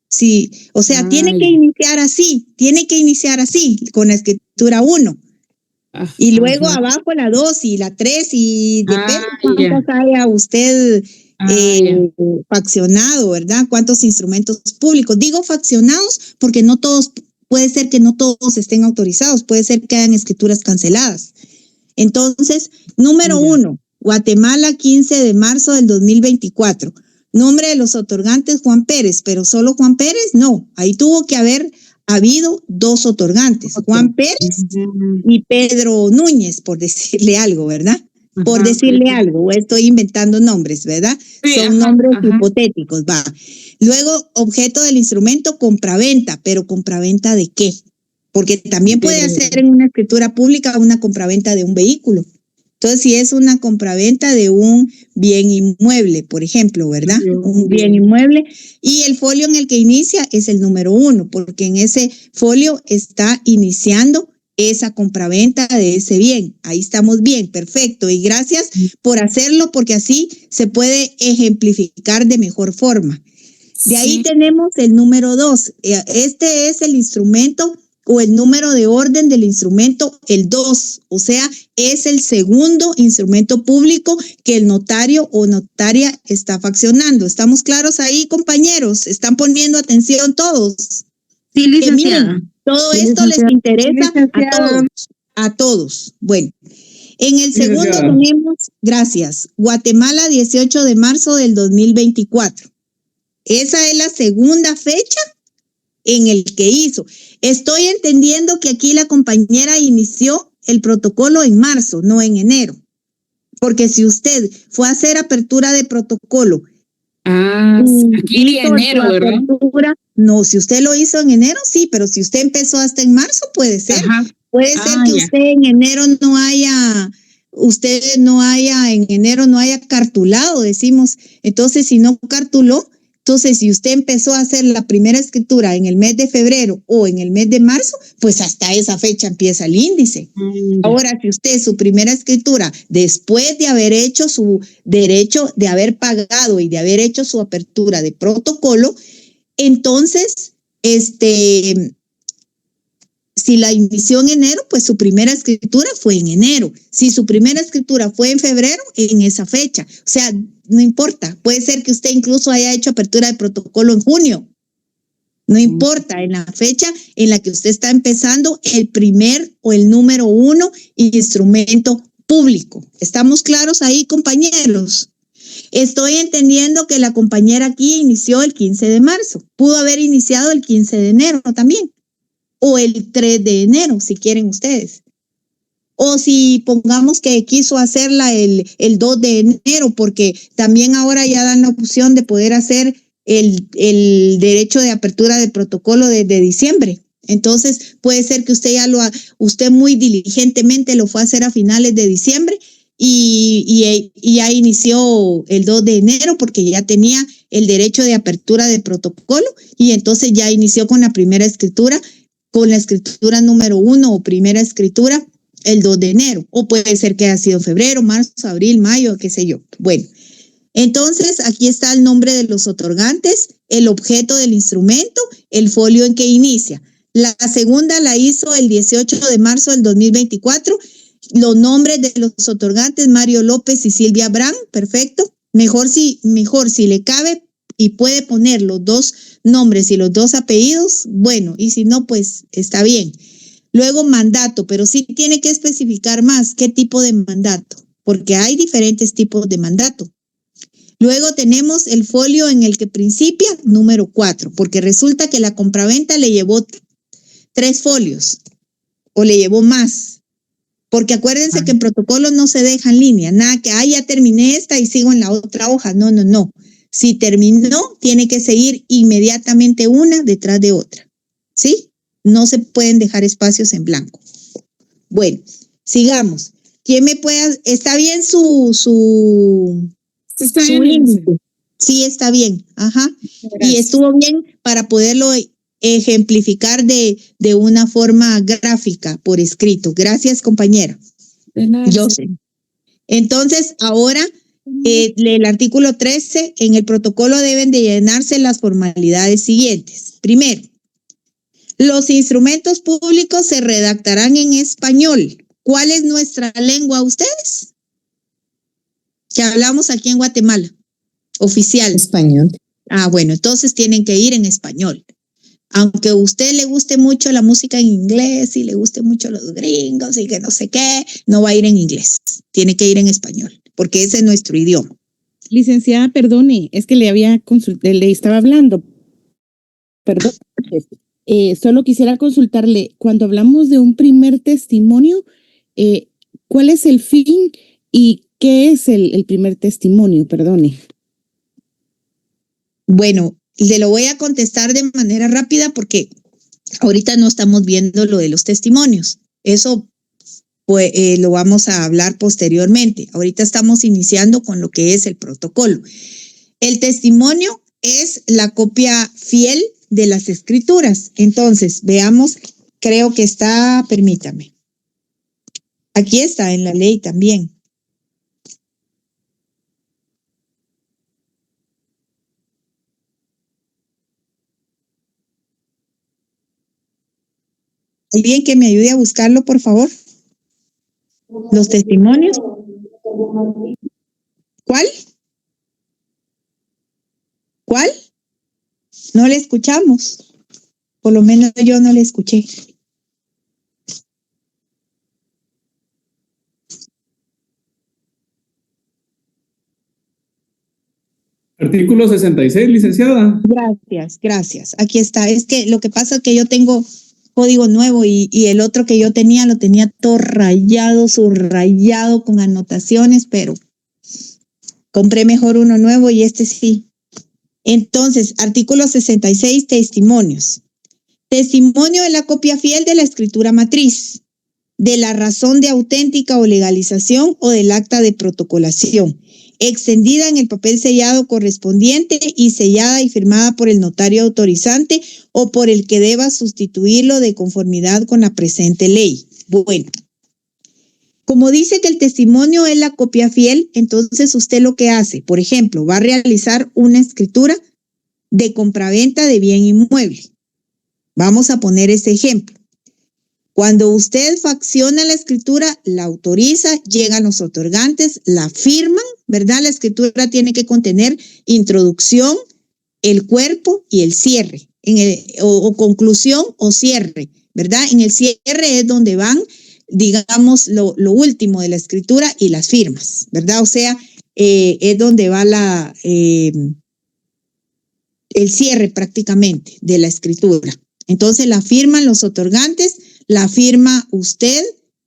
Sí, o sea, tiene que iniciar así, con la escritura 1. Y luego abajo la 2 y la 3 y depende cuántas haya usted faccionado, ¿verdad? Cuántos instrumentos públicos. Digo faccionados porque no todos, puede ser que no todos estén autorizados, puede ser que hayan escrituras canceladas. Entonces, número 1, Guatemala, 15 de marzo del 2024. Nombre de los otorgantes, Juan Pérez, pero solo Juan Pérez, no. Ahí tuvo que haber habido 2 otorgantes, Juan Pérez y Pedro Núñez, por decirle algo, ¿verdad? Por decirle algo, estoy inventando nombres, ¿verdad? Son nombres hipotéticos, va. Luego, objeto del instrumento, compraventa, pero ¿compraventa de qué? Porque también puede hacer en una escritura pública una compraventa de un vehículo. Entonces, si es una compraventa de un bien inmueble, por ejemplo, ¿verdad? Un bien inmueble. Y el folio en el que inicia es el número 1, porque en ese folio está iniciando esa compraventa de ese bien. Ahí estamos bien, perfecto. Y gracias por hacerlo, porque así se puede ejemplificar de mejor forma. De ahí tenemos el número 2. Este es el instrumento o el número de orden del instrumento, el 2, o sea, es el segundo instrumento público que el notario o notaria está faccionando. ¿Estamos claros ahí, compañeros? ¿Están poniendo atención todos? Sí, licenciada. Miren, todo esto les interesa a todos. Bueno, en el segundo tenemos, gracias, Guatemala, 18 de marzo del 2024. Esa es la segunda fecha en el que hizo. Estoy entendiendo que aquí la compañera inició el protocolo en marzo, no en enero. Porque si usted fue a hacer apertura de protocolo, aquí hizo enero, su ¿verdad? apertura, no, si usted lo hizo en enero, sí, pero si usted empezó hasta en marzo, puede ser. Ajá. Puede ser que ya. usted en enero no haya en enero no haya cartulado, decimos. Entonces, si no cartuló, entonces si usted empezó a hacer la primera escritura en el mes de febrero o en el mes de marzo, pues hasta esa fecha empieza el índice. Ahora, si usted su primera escritura, después de haber hecho su derecho, de haber pagado y de haber hecho su apertura de protocolo, entonces, si la inició en enero, pues su primera escritura fue en enero. Si su primera escritura fue en febrero, en esa fecha. O sea, no importa. Puede ser que usted incluso haya hecho apertura de protocolo en junio. No importa, en la fecha en la que usted está empezando el primer o el número 1 instrumento público. ¿Estamos claros ahí, compañeros? Estoy entendiendo que la compañera aquí inició el 15 de marzo. Pudo haber iniciado el 15 de enero también. O el 3 de enero, si quieren ustedes. O si pongamos que quiso hacerla el 2 de enero, porque también ahora ya dan la opción de poder hacer el derecho de apertura de protocolo desde diciembre. Entonces, puede ser que usted muy diligentemente lo fue a hacer a finales de diciembre y ya inició el 2 de enero porque ya tenía el derecho de apertura de protocolo y entonces ya inició con la primera escritura, con la escritura número 1 o primera escritura el 2 de enero. O puede ser que haya sido febrero, marzo, abril, mayo, qué sé yo. Bueno, entonces aquí está el nombre de los otorgantes, el objeto del instrumento, el folio en que inicia. La segunda la hizo el 18 de marzo del 2024. Los nombres de los otorgantes, Mario López y Silvia Brand, perfecto. Mejor si le cabe y puede poner los dos nombres y los dos apellidos, bueno, y si no, pues está bien. Luego mandato, pero sí tiene que especificar más qué tipo de mandato, porque hay diferentes tipos de mandato. Luego tenemos el folio en el que principia, número 4, porque resulta que la compraventa le llevó 3 folios o le llevó más. Porque acuérdense que en protocolo no se deja en línea, nada que, ya terminé esta y sigo en la otra hoja. No. Si terminó, tiene que seguir inmediatamente una detrás de otra. ¿Sí? No se pueden dejar espacios en blanco. Bueno, sigamos. ¿Quién me puede? ¿Está bien su índice? Sí, está bien. Ajá. Gracias. Y estuvo bien para poderlo ejemplificar de una forma gráfica por escrito. Gracias, compañera. De nada. Yo sé. Entonces, ahora, el artículo 13, en el protocolo deben de llenarse las formalidades siguientes. Primero, los instrumentos públicos se redactarán en español. ¿Cuál es nuestra lengua, ustedes? Que hablamos aquí en Guatemala. Oficial. Español. Bueno, entonces tienen que ir en español. Aunque a usted le guste mucho la música en inglés y le guste mucho los gringos y que no sé qué, no va a ir en inglés. Tiene que ir en español, porque ese es nuestro idioma. Licenciada, perdone, es que le estaba hablando. Perdón. Solo quisiera consultarle, cuando hablamos de un primer testimonio, ¿cuál es el fin y qué es el primer testimonio? Perdone. Bueno, le lo voy a contestar de manera rápida porque ahorita no estamos viendo lo de los testimonios. Eso pues, lo vamos a hablar posteriormente. Ahorita estamos iniciando con lo que es el protocolo. El testimonio es la copia fiel de las escrituras. Entonces, veamos, creo que está, permítame. Aquí está en la ley también. ¿Alguien que me ayude a buscarlo, por favor? Los testimonios. ¿Cuál? ¿Cuál? No le escuchamos. Por lo menos yo no le escuché. Artículo 66, licenciada. Gracias. Aquí está. Es que lo que pasa es que yo tengo código nuevo y el otro que yo tenía lo tenía todo rayado, subrayado con anotaciones, pero compré mejor uno nuevo y este sí. Entonces, artículo 66, testimonios. Testimonio de la copia fiel de la escritura matriz, de la razón de auténtica o legalización o del acta de protocolación, extendida en el papel sellado correspondiente y sellada y firmada por el notario autorizante o por el que deba sustituirlo de conformidad con la presente ley. Bueno, como dice que el testimonio es la copia fiel, entonces usted lo que hace, por ejemplo, va a realizar una escritura de compraventa de bien inmueble. Vamos a poner ese ejemplo. Cuando usted facciona la escritura, la autoriza, llegan los otorgantes, la firman, ¿verdad? La escritura tiene que contener introducción, el cuerpo y el cierre, o conclusión o cierre, ¿verdad? En el cierre es donde van, digamos, lo último de la escritura y las firmas, ¿verdad? O sea, es donde va el cierre prácticamente de la escritura. Entonces la firman los otorgantes, la firma usted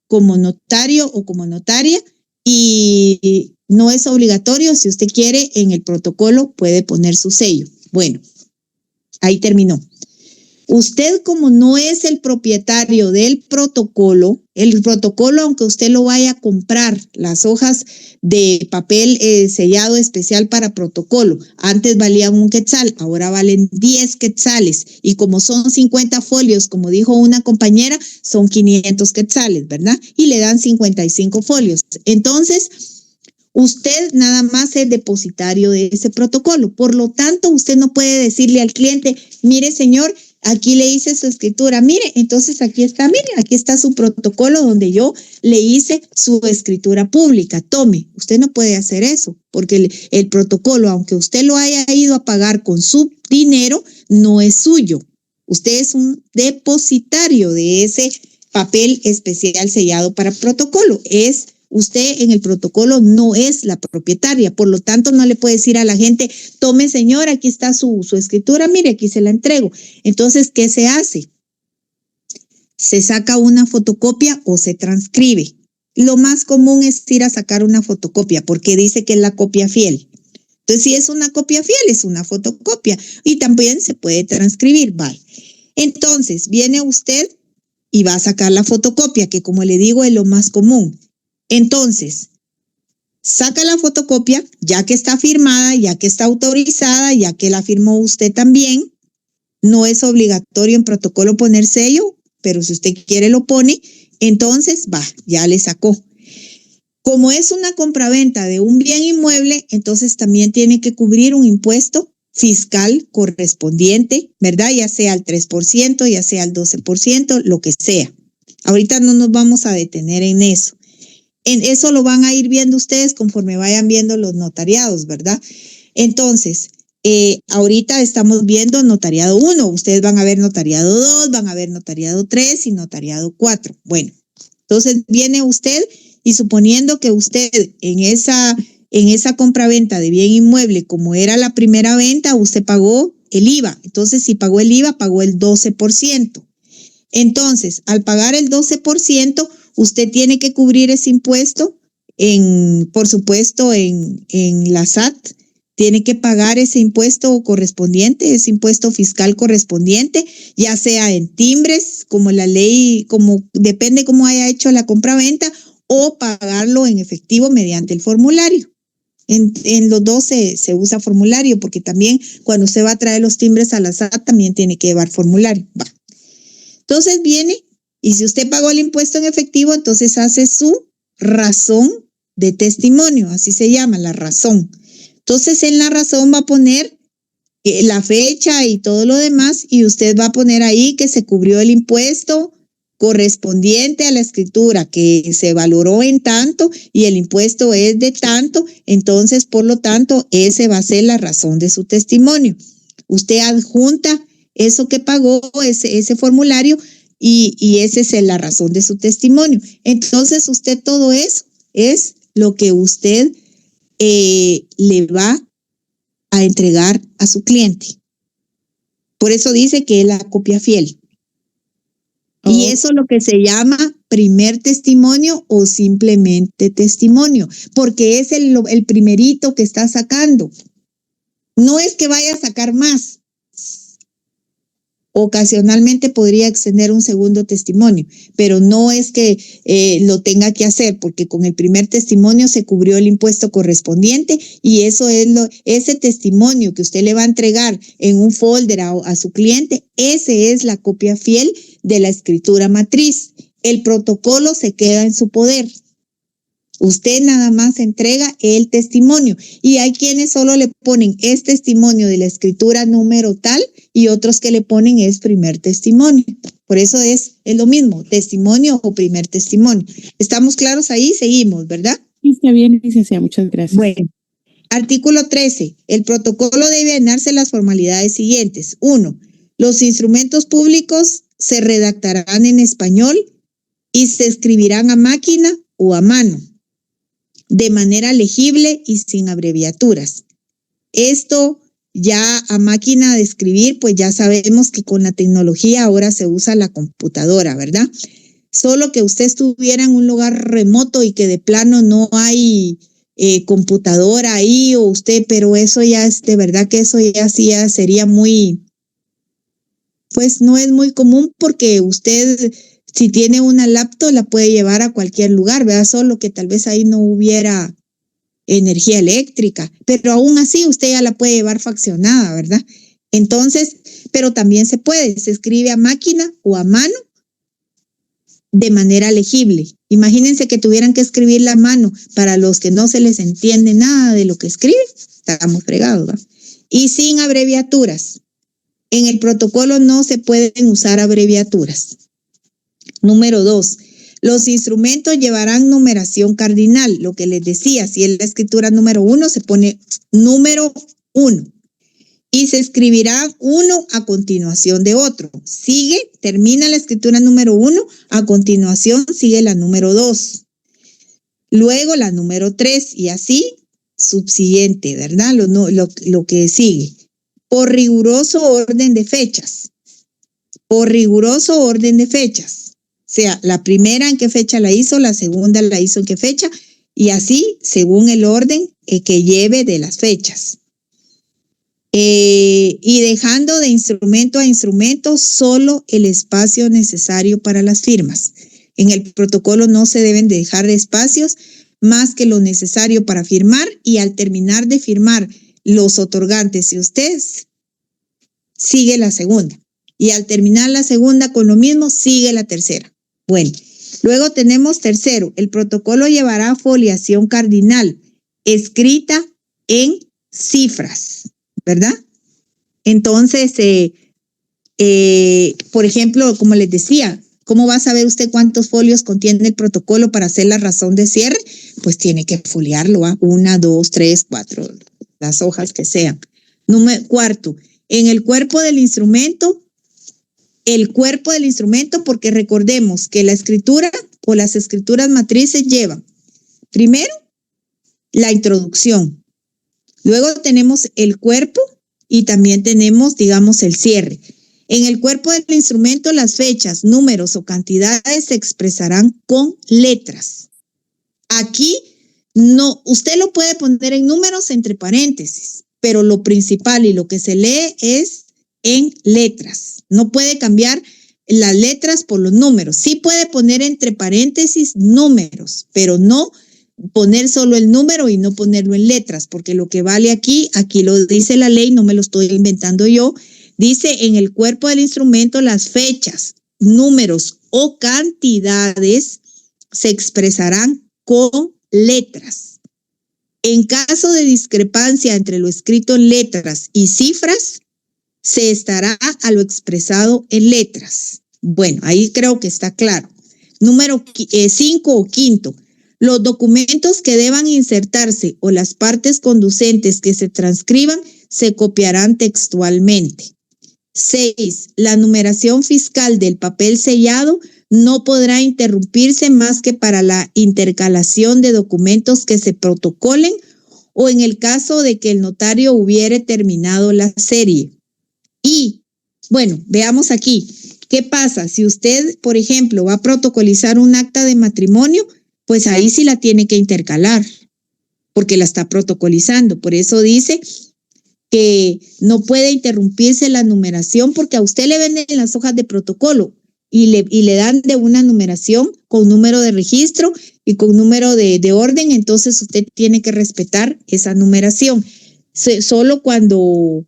como notario o como notaria y no es obligatorio. Si usted quiere, en el protocolo puede poner su sello. Bueno, ahí terminó. Usted, como no es el propietario del protocolo, el protocolo, aunque usted lo vaya a comprar, las hojas de papel sellado especial para protocolo, antes valían 1 quetzal, ahora valen 10 quetzales. Y como son 50 folios, como dijo una compañera, son 500 quetzales, ¿verdad? Y le dan 55 folios. Entonces, usted nada más es depositario de ese protocolo. Por lo tanto, usted no puede decirle al cliente, mire, señor, aquí le hice su escritura, mire, entonces aquí está su protocolo donde yo le hice su escritura pública, tome. Usted no puede hacer eso, porque el protocolo, aunque usted lo haya ido a pagar con su dinero, no es suyo. Usted es un depositario de ese papel especial sellado para protocolo. Usted en el protocolo no es la propietaria, por lo tanto no le puede decir a la gente, tome señor, aquí está su escritura, mire, aquí se la entrego. Entonces, ¿qué se hace? Se saca una fotocopia o se transcribe. Lo más común es ir a sacar una fotocopia porque dice que es la copia fiel. Entonces, si es una copia fiel, es una fotocopia y también se puede transcribir, ¿vale? Entonces, viene usted y va a sacar la fotocopia, que como le digo es lo más común. Entonces, saca la fotocopia, ya que está firmada, ya que está autorizada, ya que la firmó usted también. No es obligatorio en protocolo poner sello, pero si usted quiere lo pone. Entonces, ya le sacó. Como es una compraventa de un bien inmueble, entonces también tiene que cubrir un impuesto fiscal correspondiente, ¿verdad? Ya sea el 3%, ya sea el 12%, lo que sea. Ahorita no nos vamos a detener en eso. En eso lo van a ir viendo ustedes conforme vayan viendo los notariados, ¿verdad? Entonces, ahorita estamos viendo notariado 1, ustedes van a ver notariado 2, van a ver notariado 3 y notariado 4. Bueno, entonces viene usted y suponiendo que usted en esa compraventa de bien inmueble, como era la primera venta, usted pagó el IVA. Entonces, si pagó el IVA, pagó el 12%. Entonces, al pagar el 12%, usted tiene que cubrir ese impuesto, por supuesto, en la SAT. Tiene que pagar ese impuesto correspondiente, ese impuesto fiscal correspondiente, ya sea en timbres, como la ley, como depende cómo haya hecho la compraventa, o pagarlo en efectivo mediante el formulario. En los dos se usa formulario, porque también cuando usted va a traer los timbres a la SAT, también tiene que llevar formulario. Entonces viene, y si usted pagó el impuesto en efectivo, entonces hace su razón de testimonio, así se llama, la razón. Entonces en la razón va a poner la fecha y todo lo demás, y usted va a poner ahí que se cubrió el impuesto correspondiente a la escritura, que se valoró en tanto y el impuesto es de tanto, entonces por lo tanto ese va a ser la razón de su testimonio. Usted adjunta eso que pagó, ese formulario, y esa es la razón de su testimonio. Entonces usted todo eso es lo que usted le va a entregar a su cliente. Por eso dice que es la copia fiel. Eso es lo que se llama primer testimonio o simplemente testimonio, porque es el primerito que está sacando. No es que vaya a sacar más. Ocasionalmente podría extender un segundo testimonio, pero no es que lo tenga que hacer, porque con el primer testimonio se cubrió el impuesto correspondiente y eso es ese testimonio que usted le va a entregar en un folder a su cliente, ese es la copia fiel de la escritura matriz. El protocolo se queda en su poder. Usted nada más entrega el testimonio y hay quienes solo le ponen es testimonio de la escritura número tal y otros que le ponen es primer testimonio. Por eso es lo mismo, testimonio o primer testimonio. ¿Estamos claros ahí? Seguimos, ¿verdad? Sí, está bien, licenciada, muchas gracias. Bueno, artículo 13. El protocolo debe llenarse las formalidades siguientes. 1. Los instrumentos públicos se redactarán en español y se escribirán a máquina o a mano, de manera legible y sin abreviaturas. Esto ya a máquina de escribir, pues ya sabemos que con la tecnología ahora se usa la computadora, ¿verdad? Solo que usted estuviera en un lugar remoto y que de plano no hay computadora ahí o usted, pero eso ya es, de verdad que eso ya sería muy, pues no es muy común porque usted, si tiene una laptop, la puede llevar a cualquier lugar, ¿verdad? Solo que tal vez ahí no hubiera energía eléctrica, pero aún así usted ya la puede llevar faccionada, ¿verdad? Entonces, pero también se escribe a máquina o a mano de manera legible. Imagínense que tuvieran que escribirla a mano para los que no se les entiende nada de lo que escriben, estamos fregados, ¿verdad? Y sin abreviaturas. En el protocolo no se pueden usar abreviaturas. Número 2. Los instrumentos llevarán numeración cardinal. Lo que les decía, si es la escritura número 1, se pone número 1. Y se escribirá uno a continuación de otro. Termina la escritura número 1, a continuación sigue la número 2. Luego la número 3 y así subsiguiente, ¿verdad? Lo que sigue. Por riguroso orden de fechas. Por riguroso orden de fechas. O sea, la primera en qué fecha la hizo, la segunda la hizo en qué fecha, y así según el orden que lleve de las fechas. Y dejando de instrumento a instrumento solo el espacio necesario para las firmas. En el protocolo no se deben dejar espacios más que lo necesario para firmar y al terminar de firmar los otorgantes y ustedes, sigue la segunda. Y al terminar la segunda con lo mismo, sigue la tercera. Bueno, luego tenemos tercero, el protocolo llevará foliación cardinal escrita en cifras, ¿verdad? Entonces, por ejemplo, como les decía, ¿cómo va a saber usted cuántos folios contiene el protocolo para hacer la razón de cierre? Pues tiene que foliarlo, ¿ah? 1, 2, 3, 4, las hojas que sean. Cuarto, en el cuerpo del instrumento, porque recordemos que la escritura o las escrituras matrices llevan, primero, la introducción. Luego tenemos el cuerpo y también tenemos, digamos, el cierre. En el cuerpo del instrumento, las fechas, números o cantidades se expresarán con letras. Aquí, no, usted lo puede poner en números entre paréntesis, pero lo principal y lo que se lee es en letras. No puede cambiar las letras por los números. Sí puede poner entre paréntesis números, pero no poner solo el número y no ponerlo en letras, porque lo que vale aquí lo dice la ley, no me lo estoy inventando yo, dice en el cuerpo del instrumento las fechas, números o cantidades se expresarán con letras. En caso de discrepancia entre lo escrito en letras y cifras, se estará a lo expresado en letras. Bueno, ahí creo que está claro. Número 5 o quinto. Los documentos que deban insertarse o las partes conducentes que se transcriban se copiarán textualmente. 6. La numeración fiscal del papel sellado no podrá interrumpirse más que para la intercalación de documentos que se protocolen o en el caso de que el notario hubiere terminado la serie. Y, bueno, veamos aquí. ¿Qué pasa? Si usted, por ejemplo, va a protocolizar un acta de matrimonio, pues ahí sí la tiene que intercalar, porque la está protocolizando. Por eso dice que no puede interrumpirse la numeración, porque a usted le venden las hojas de protocolo y le dan de una numeración con número de registro y con número de orden, entonces usted tiene que respetar esa numeración. Solo cuando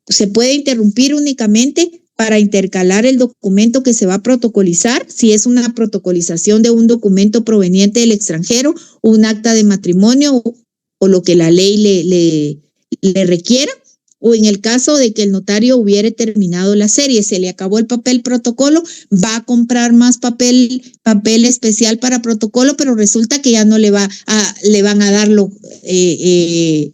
se puede interrumpir únicamente para intercalar el documento que se va a protocolizar, si es una protocolización de un documento proveniente del extranjero, un acta de matrimonio o lo que la ley le requiera, o en el caso de que el notario hubiere terminado la serie, se le acabó el papel protocolo, va a comprar más papel especial para protocolo, pero resulta que ya no le van a dar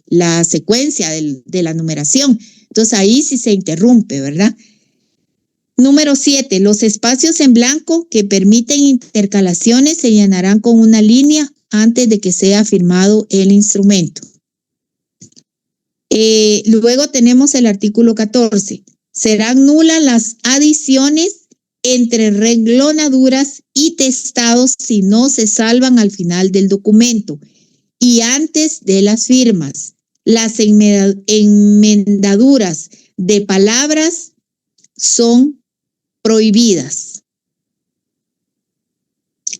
la secuencia de la numeración. Entonces ahí sí se interrumpe, ¿verdad? Número 7, los espacios en blanco que permiten intercalaciones se llenarán con una línea antes de que sea firmado el instrumento. Luego tenemos el artículo 14. Serán nulas las adiciones entre renglonaduras y testados si no se salvan al final del documento y antes de las firmas. Las enmendaduras de palabras son prohibidas.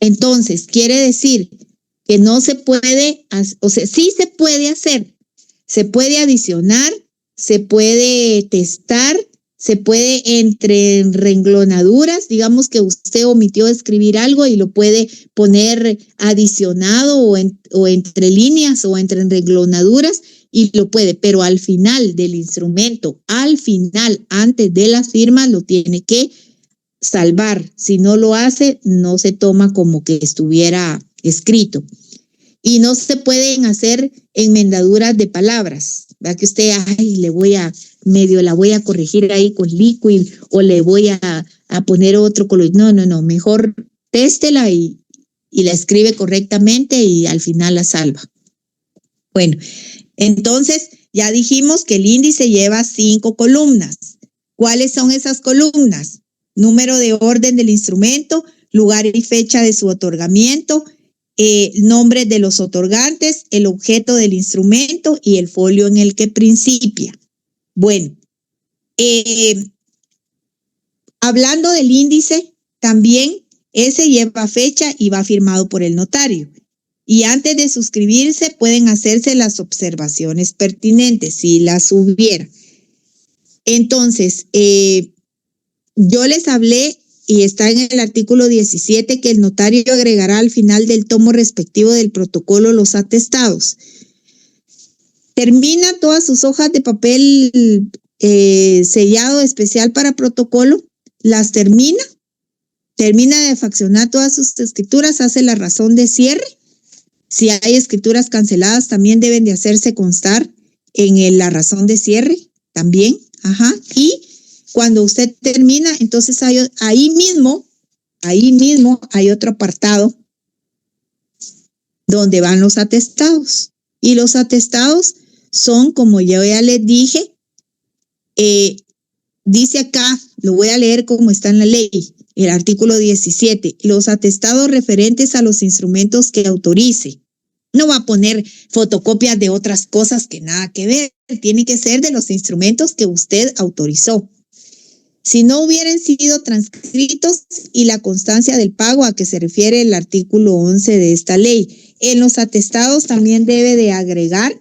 Entonces, quiere decir que no se puede, o sea, sí se puede hacer, se puede adicionar, se puede testar, se puede entre renglonaduras, digamos que usted omitió escribir algo y lo puede poner adicionado o entre líneas o entre renglonaduras y lo puede, pero al final del instrumento, al final, antes de las firmas, lo tiene que salvar. Si no lo hace, no se toma como que estuviera escrito. Y no se pueden hacer enmendaduras de palabras, ¿verdad? Que usted, la voy a corregir ahí con liquid o le voy a poner otro color. No, mejor téstela y la escribe correctamente y al final la salva. Bueno, entonces ya dijimos que el índice lleva 5 columnas. ¿Cuáles son esas columnas? Número de orden del instrumento, lugar y fecha de su otorgamiento, nombre de los otorgantes, el objeto del instrumento y el folio en el que principia. Bueno, hablando del índice, también ese lleva fecha y va firmado por el notario. Y antes de suscribirse pueden hacerse las observaciones pertinentes, si las hubiera. Entonces, yo les hablé, y está en el artículo 17, que el notario agregará al final del tomo respectivo del protocolo los atestados. Termina todas sus hojas de papel sellado especial para protocolo, las termina de faccionar todas sus escrituras, hace la razón de cierre. Si hay escrituras canceladas, también deben de hacerse constar en la razón de cierre, también. Y cuando usted termina, entonces ahí mismo hay otro apartado donde van los atestados. Y los atestados son, como yo ya les dije, dice acá, lo voy a leer como está en la ley, el artículo 17, los atestados referentes a los instrumentos que autorice. No va a poner fotocopias de otras cosas que nada que ver, tiene que ser de los instrumentos que usted autorizó. Si no hubieran sido transcritos y la constancia del pago a que se refiere el artículo 11 de esta ley. En los atestados también debe de agregar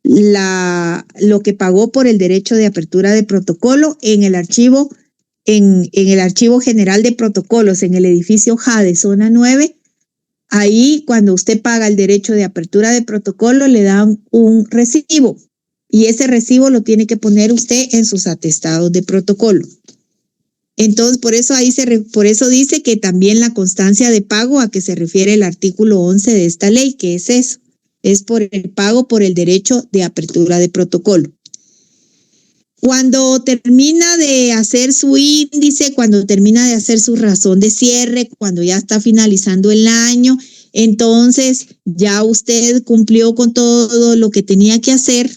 lo que pagó por el derecho de apertura de protocolo en el archivo general de protocolos en el edificio JADE, zona 9. Ahí, cuando usted paga el derecho de apertura de protocolo, le dan un recibo. Y ese recibo lo tiene que poner usted en sus atestados de protocolo. Entonces, por eso dice que también la constancia de pago a que se refiere el artículo 11 de esta ley, que es eso, es por el pago por el derecho de apertura de protocolo. Cuando termina de hacer su índice, cuando termina de hacer su razón de cierre, cuando ya está finalizando el año, entonces ya usted cumplió con todo lo que tenía que hacer,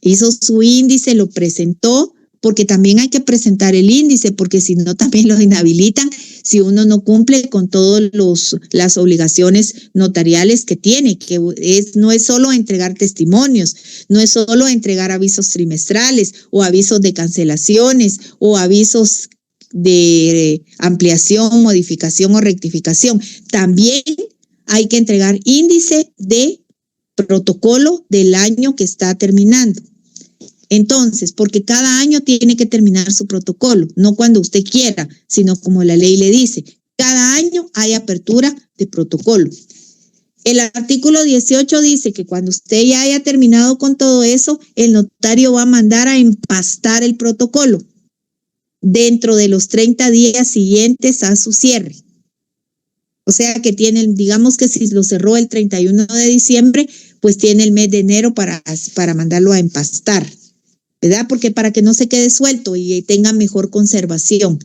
hizo su índice, lo presentó, porque también hay que presentar el índice, porque si no también lo inhabilitan si uno no cumple con todas las obligaciones notariales que tiene, que no es solo entregar testimonios, no es solo entregar avisos trimestrales o avisos de cancelaciones o avisos de ampliación, modificación o rectificación. También hay que entregar índice de protocolo del año que está terminando. Entonces, porque cada año tiene que terminar su protocolo, no cuando usted quiera, sino como la ley le dice, cada año hay apertura de protocolo. El artículo 18 dice que cuando usted ya haya terminado con todo eso, el notario va a mandar a empastar el protocolo dentro de los 30 días siguientes a su cierre. O sea que tiene, digamos que si lo cerró el 31 de diciembre, pues tiene el mes de enero para mandarlo a empastar, ¿verdad? Porque para que no se quede suelto y tenga mejor conservación.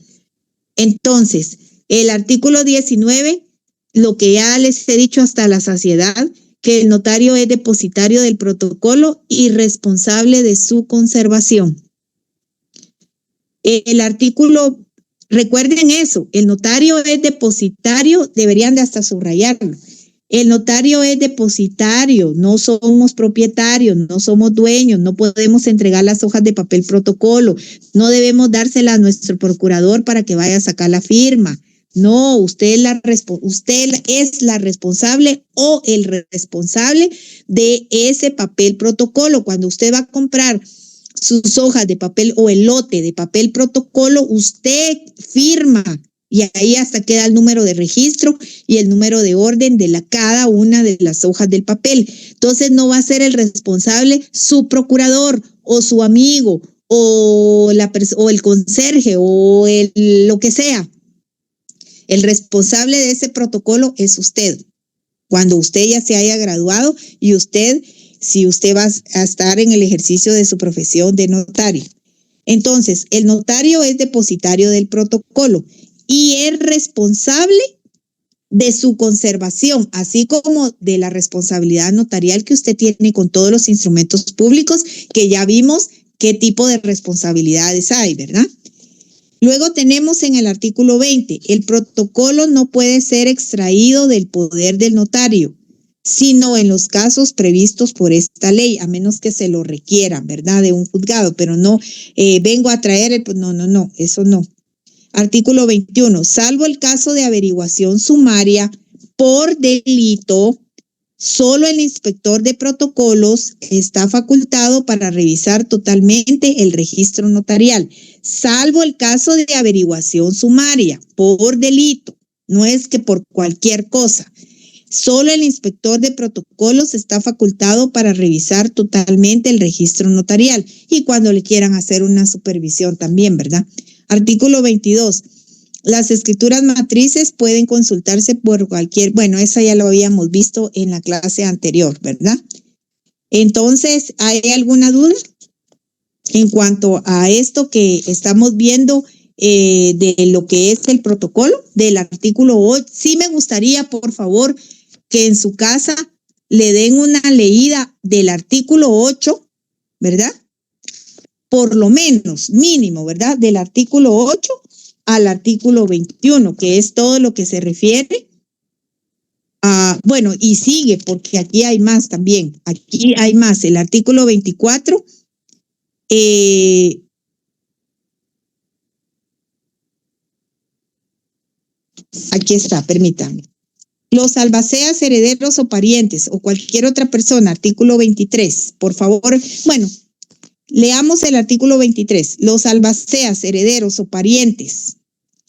Entonces, el artículo 19, lo que ya les he dicho hasta la saciedad, que el notario es depositario del protocolo y responsable de su conservación. El artículo, recuerden eso, el notario es depositario, deberían de hasta subrayarlo. El notario es depositario, no somos propietarios, no somos dueños, no podemos entregar las hojas de papel protocolo, no debemos dársela a nuestro procurador para que vaya a sacar la firma. No, usted es la responsable o el responsable de ese papel protocolo. Cuando usted va a comprar sus hojas de papel o el lote de papel protocolo, usted firma. Y ahí hasta queda el número de registro y el número de orden de cada una de las hojas del papel. Entonces no va a ser el responsable su procurador o su amigo o el conserje o lo que sea. El responsable de ese protocolo es usted. Cuando usted ya se haya graduado y si usted va a estar en el ejercicio de su profesión de notario. Entonces, el notario es depositario del protocolo y es responsable de su conservación, así como de la responsabilidad notarial que usted tiene con todos los instrumentos públicos, que ya vimos qué tipo de responsabilidades hay, ¿verdad? Luego tenemos en el artículo 20, el protocolo no puede ser extraído del poder del notario, sino en los casos previstos por esta ley, a menos que se lo requieran, ¿verdad? De un juzgado, pero no vengo a traer, no, eso no. Artículo 21, salvo el caso de averiguación sumaria por delito, solo el inspector de protocolos está facultado para revisar totalmente el registro notarial, salvo el caso de averiguación sumaria por delito, no es que por cualquier cosa. Solo el inspector de protocolos está facultado para revisar totalmente el registro notarial y cuando le quieran hacer una supervisión también, ¿verdad? Artículo 22. Las escrituras matrices pueden consultarse por bueno, esa ya lo habíamos visto en la clase anterior, ¿verdad? Entonces, ¿hay alguna duda en cuanto a esto que estamos viendo de lo que es el protocolo del artículo 8? Sí me gustaría, por favor, que en su casa le den una leída del artículo 8, ¿verdad? Por lo menos, mínimo, ¿verdad? Del artículo 8 al artículo 21, que es todo lo que se refiere a, bueno, y sigue, porque aquí hay más también. Aquí hay más. El artículo 24, aquí está, permítanme. Los albaceas, herederos o parientes o cualquier otra persona, artículo 23, por favor, bueno, leamos el artículo 23. Los albaceas, herederos o parientes,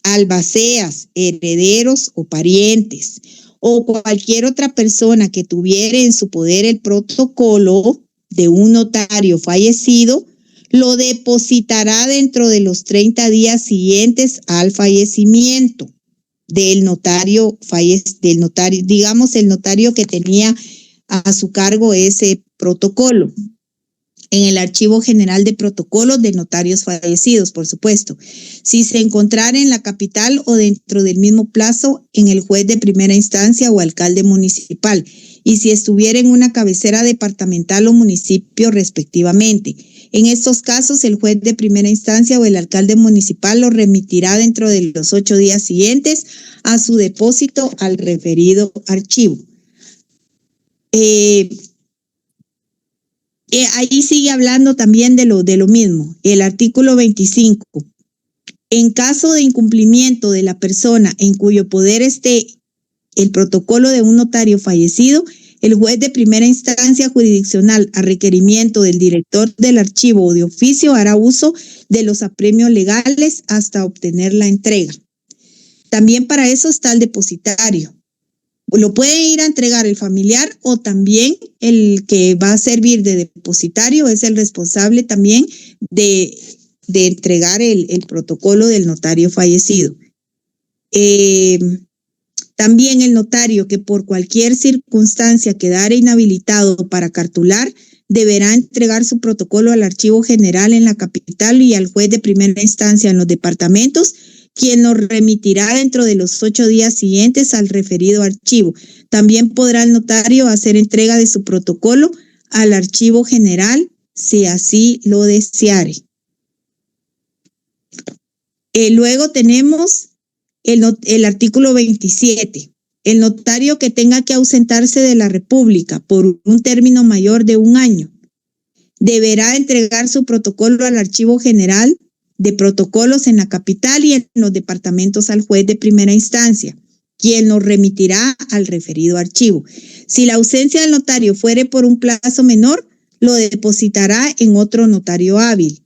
albaceas, herederos o parientes, o cualquier otra persona que tuviera en su poder el protocolo de un notario fallecido, lo depositará dentro de los 30 días siguientes al fallecimiento del notario, digamos el notario que tenía a su cargo ese protocolo, en el Archivo General de Protocolos de Notarios Fallecidos, por supuesto. Si se encontrara en la capital o dentro del mismo plazo en el juez de primera instancia o alcalde municipal. y si estuviera en una cabecera departamental o municipio respectivamente. En estos casos, el juez de primera instancia o el alcalde municipal lo remitirá dentro de los 8 días siguientes a su depósito al referido archivo. Ahí sigue hablando también de lo mismo. El artículo 25. En caso de incumplimiento de la persona en cuyo poder esté el protocolo de un notario fallecido, el juez de primera instancia jurisdiccional, a requerimiento del director del archivo o de oficio, hará uso de los apremios legales hasta obtener la entrega. También para eso está el depositario. Lo puede ir a entregar el familiar o también el que va a servir de depositario es el responsable también de entregar el protocolo del notario fallecido. También el notario que por cualquier circunstancia quedare inhabilitado para cartular deberá entregar su protocolo al Archivo General en la capital y al juez de primera instancia en los departamentos, quien lo remitirá dentro de los 8 días siguientes al referido archivo. También podrá el notario hacer entrega de su protocolo al Archivo General si así lo deseare. Luego tenemos el artículo 27. El notario que tenga que ausentarse de la República por un término mayor de 1 año deberá entregar su protocolo al Archivo General de Protocolos en la capital y en los departamentos al juez de primera instancia, quien lo remitirá al referido archivo. Si la ausencia del notario fuere por un plazo menor, lo depositará en otro notario hábil,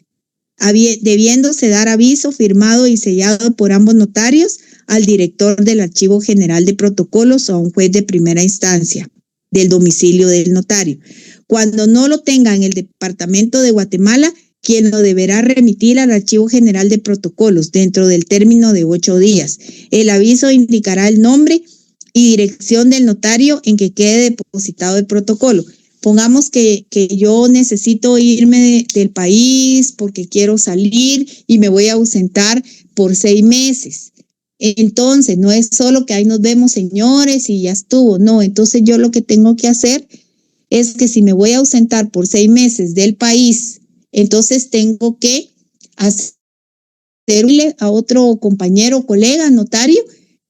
debiéndose dar aviso firmado y sellado por ambos notarios al director del Archivo General de Protocolos o a un juez de primera instancia del domicilio del notario. Cuando no lo tenga en el departamento de Guatemala, quien lo deberá remitir al Archivo General de Protocolos dentro del término de 8 días. El aviso indicará el nombre y dirección del notario en que quede depositado el protocolo. Pongamos que yo necesito irme del país porque quiero salir y me voy a ausentar por 6 meses. Entonces, no es solo que ahí nos vemos, señores, y ya estuvo. No, entonces yo lo que tengo que hacer es que si me voy a ausentar por 6 meses del país, entonces tengo que hacerle a otro compañero, colega, notario,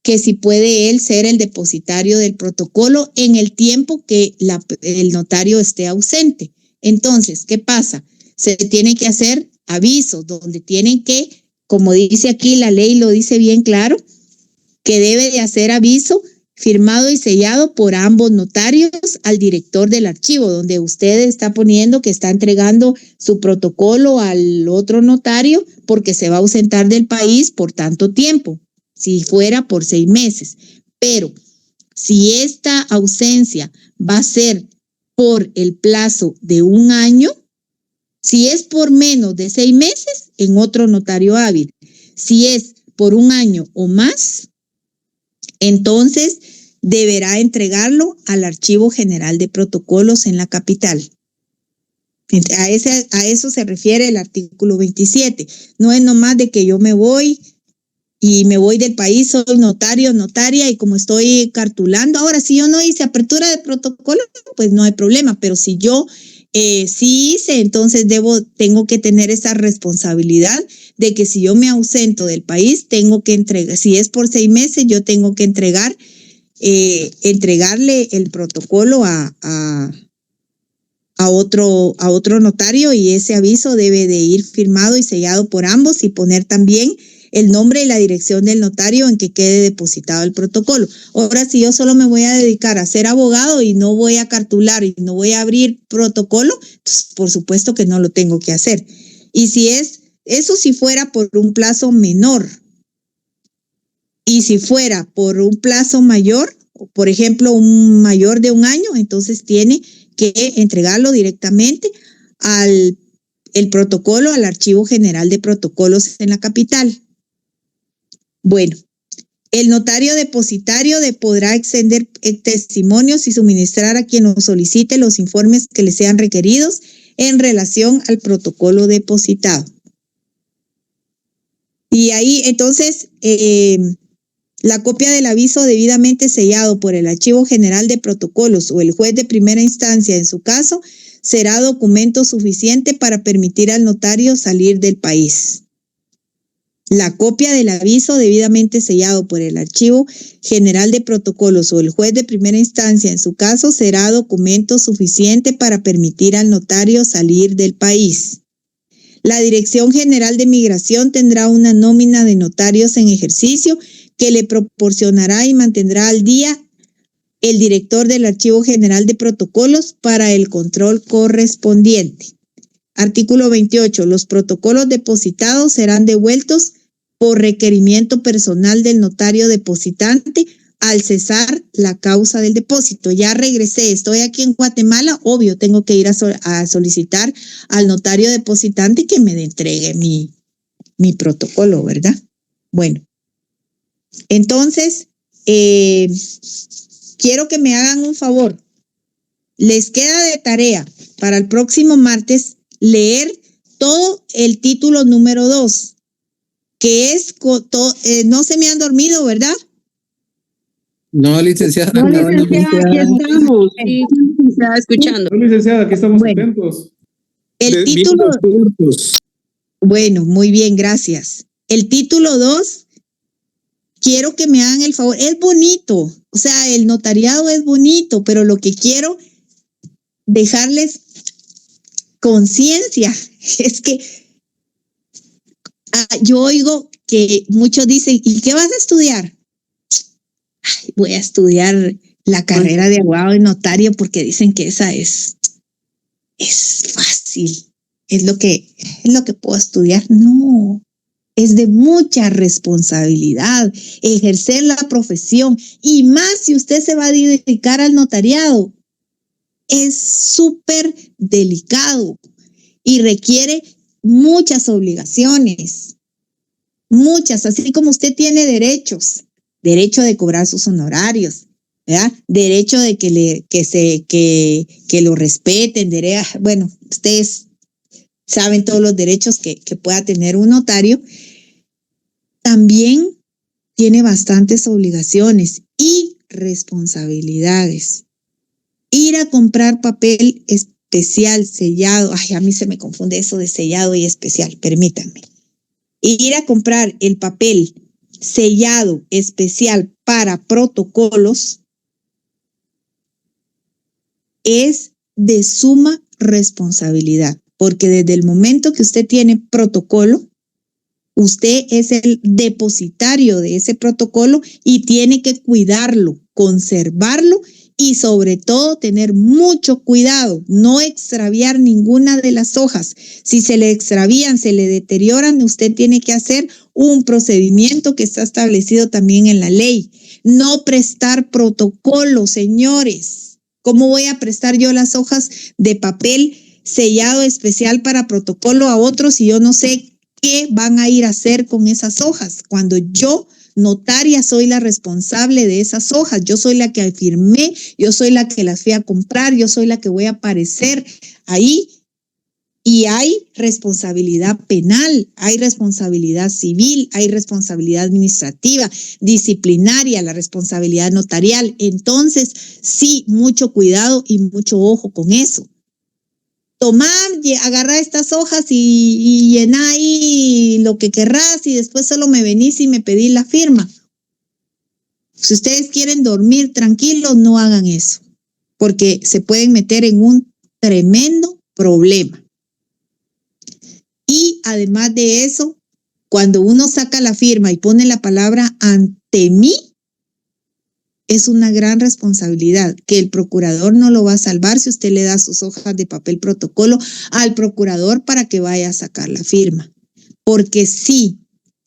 que si puede él ser el depositario del protocolo en el tiempo que el notario esté ausente. Entonces, ¿qué pasa? Se tiene que hacer avisos donde tienen que, como dice aquí la ley, lo dice bien claro, que debe de hacer aviso firmado y sellado por ambos notarios al director del archivo, donde usted está poniendo que está entregando su protocolo al otro notario porque se va a ausentar del país por tanto tiempo, si fuera por 6 meses. Pero si esta ausencia va a ser por el plazo de 1 año, si es por menos de 6 meses, en otro notario hábil. Si es por 1 año o más, entonces deberá entregarlo al Archivo General de Protocolos en la capital. A eso se refiere el artículo 27. No es nomás de que yo me voy y me voy del país, soy notario, notaria, y como estoy cartulando. Ahora, si yo no hice apertura de protocolo, pues no hay problema, pero si yo sí hice, entonces tengo que tener esa responsabilidad de que si yo me ausento del país, tengo que entregar, si es por 6 meses, yo tengo que entregarle el protocolo a otro notario, y ese aviso debe de ir firmado y sellado por ambos y poner también el nombre y la dirección del notario en que quede depositado el protocolo. Ahora, si yo solo me voy a dedicar a ser abogado y no voy a cartular y no voy a abrir protocolo, pues por supuesto que no lo tengo que hacer. Y si fuera por un plazo menor, y si fuera por un plazo mayor, por ejemplo, un mayor de 1 año, entonces tiene que entregarlo directamente el protocolo al Archivo General de Protocolos en la capital. Bueno, el notario depositario podrá extender testimonios y suministrar a quien lo solicite los informes que le sean requeridos en relación al protocolo depositado. Y ahí, entonces, La copia del aviso debidamente sellado por el Archivo General de Protocolos o el juez de primera instancia en su caso será documento suficiente para permitir al notario salir del país. La copia del aviso debidamente sellado por el Archivo General de Protocolos o el juez de primera instancia en su caso será documento suficiente para permitir al notario salir del país. La Dirección General de Migración tendrá una nómina de notarios en ejercicio que le proporcionará y mantendrá al día el director del Archivo General de Protocolos para el control correspondiente. Artículo 28. Los protocolos depositados serán devueltos por requerimiento personal del notario depositante al cesar la causa del depósito. Ya regresé, estoy aquí en Guatemala, obvio, tengo que ir a solicitar al notario depositante que me entregue mi protocolo, ¿verdad? Bueno, entonces, quiero que me hagan un favor. Les queda de tarea para el próximo martes leer todo el título número 2, que es, no se me han dormido, ¿verdad? No, licenciada. No, licenciada, aquí estamos. Sí, licenciada, escuchando. No, licenciada, aquí estamos Bueno, atentos. El título. Bueno, muy bien, gracias. El título 2, quiero que me hagan el favor. Es bonito, o sea, el notariado es bonito, pero lo que quiero dejarles conciencia es que yo oigo que muchos dicen, ¿y qué vas a estudiar? Ay, voy a estudiar la carrera de abogado y notario porque dicen que esa es fácil, es lo que puedo estudiar. No, es de mucha responsabilidad ejercer la profesión, y más si usted se va a dedicar al notariado. Es súper delicado y requiere muchas obligaciones, muchas, así como usted tiene derechos, derecho de cobrar sus honorarios, ¿verdad? Derecho de que lo respeten, bueno, ustedes saben todos los derechos que pueda tener un notario. También tiene bastantes obligaciones y responsabilidades. Ir a comprar papel especial sellado, ay, a mí se me confunde eso de sellado y especial, permítanme. Ir a comprar el papel sellado especial para protocolos es de suma responsabilidad, porque desde el momento que usted tiene protocolo, usted es el depositario de ese protocolo y tiene que cuidarlo, conservarlo y sobre todo tener mucho cuidado, no extraviar ninguna de las hojas. Si se le extravían, se le deterioran, usted tiene que hacer un procedimiento que está establecido también en la ley. No prestar protocolo, señores. ¿Cómo voy a prestar yo las hojas de papel sellado especial para protocolo a otros si yo no sé qué van a ir a hacer con esas hojas? Cuando yo, notaria, soy la responsable de esas hojas, yo soy la que firmé, yo soy la que las fui a comprar, yo soy la que voy a aparecer ahí, y hay responsabilidad penal, hay responsabilidad civil, hay responsabilidad administrativa, disciplinaria, la responsabilidad notarial. Entonces, sí, mucho cuidado y mucho ojo con eso. Tomar, agarrar estas hojas y llenar ahí lo que querrás y después solo me venís y me pedís la firma. Si ustedes quieren dormir tranquilos, no hagan eso, porque se pueden meter en un tremendo problema. Y además de eso, cuando uno saca la firma y pone la palabra ante mí, es una gran responsabilidad que el procurador no lo va a salvar si usted le da sus hojas de papel protocolo al procurador para que vaya a sacar la firma. Porque si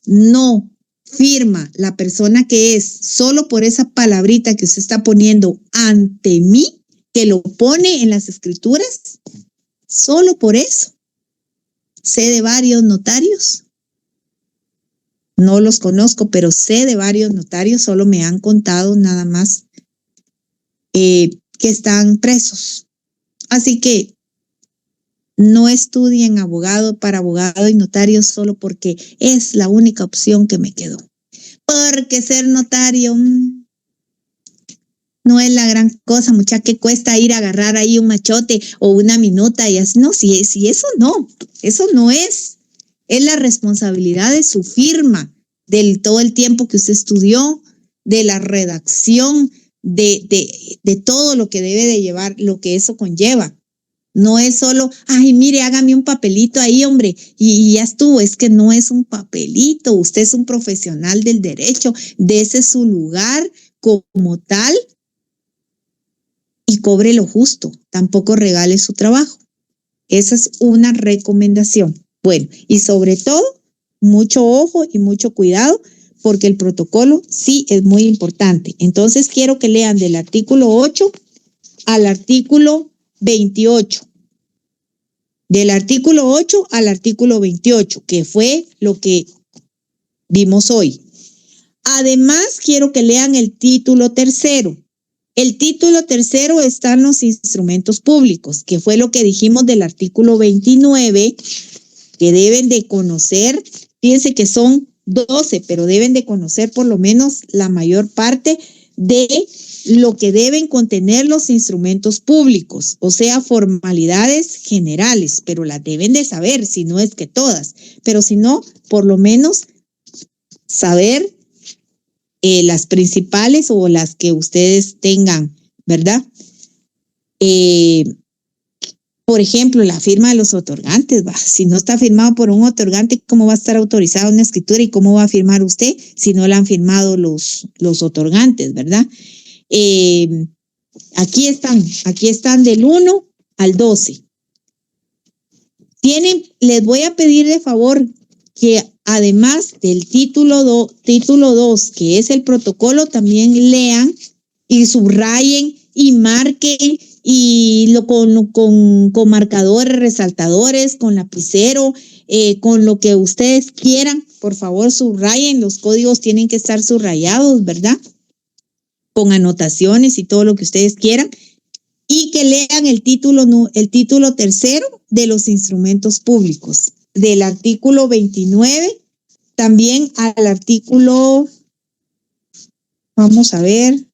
no firma la persona que es solo por esa palabrita que usted está poniendo ante mí, que lo pone en las escrituras, solo por eso. Sé de varios notarios. No los conozco, pero sé de varios notarios, solo me han contado nada más que están presos. Así que no estudien abogado para abogado y notario solo porque es la única opción que me quedó. porque ser notario no es la gran cosa, mucha que cuesta ir a agarrar ahí un machote o una minuta y así. No, si eso no es la responsabilidad de su firma, del todo el tiempo que usted estudió, de la redacción, de todo lo que debe de llevar, lo que eso conlleva. No es solo, ay, mire, hágame un papelito ahí, hombre, y ya estuvo. Es que no es un papelito. Usted es un profesional del derecho, dese su lugar como tal y cobre lo justo. Tampoco regale su trabajo. Esa es una recomendación. Bueno, y sobre todo, mucho ojo y mucho cuidado, porque el protocolo sí es muy importante. Entonces, quiero que lean del artículo 8 al artículo 28. Del artículo 8 al artículo 28, que fue lo que vimos hoy. Además, quiero que lean el título tercero. El título tercero está en los instrumentos públicos, que fue lo que dijimos del artículo 29, que deben de conocer. Fíjense que son 12, pero deben de conocer por lo menos la mayor parte de lo que deben contener los instrumentos públicos, o sea, formalidades generales, pero las deben de saber, si no es que todas, pero si no, por lo menos saber las principales o las que ustedes tengan, ¿verdad? Por ejemplo, la firma de los otorgantes, ¿va? Si no está firmado por un otorgante, ¿cómo va a estar autorizada una escritura y cómo va a firmar usted si no la han firmado los otorgantes, ¿verdad? Aquí están del 1 al 12. Les voy a pedir de favor que además del título 2, que es el protocolo, también lean y subrayen y marquen y con marcadores, resaltadores, con lapicero, con lo que ustedes quieran. Por favor, subrayen. Los códigos tienen que estar subrayados, ¿verdad? Con anotaciones y todo lo que ustedes quieran, y que lean el título tercero de los instrumentos públicos, del artículo 29, también al artículo, vamos a ver,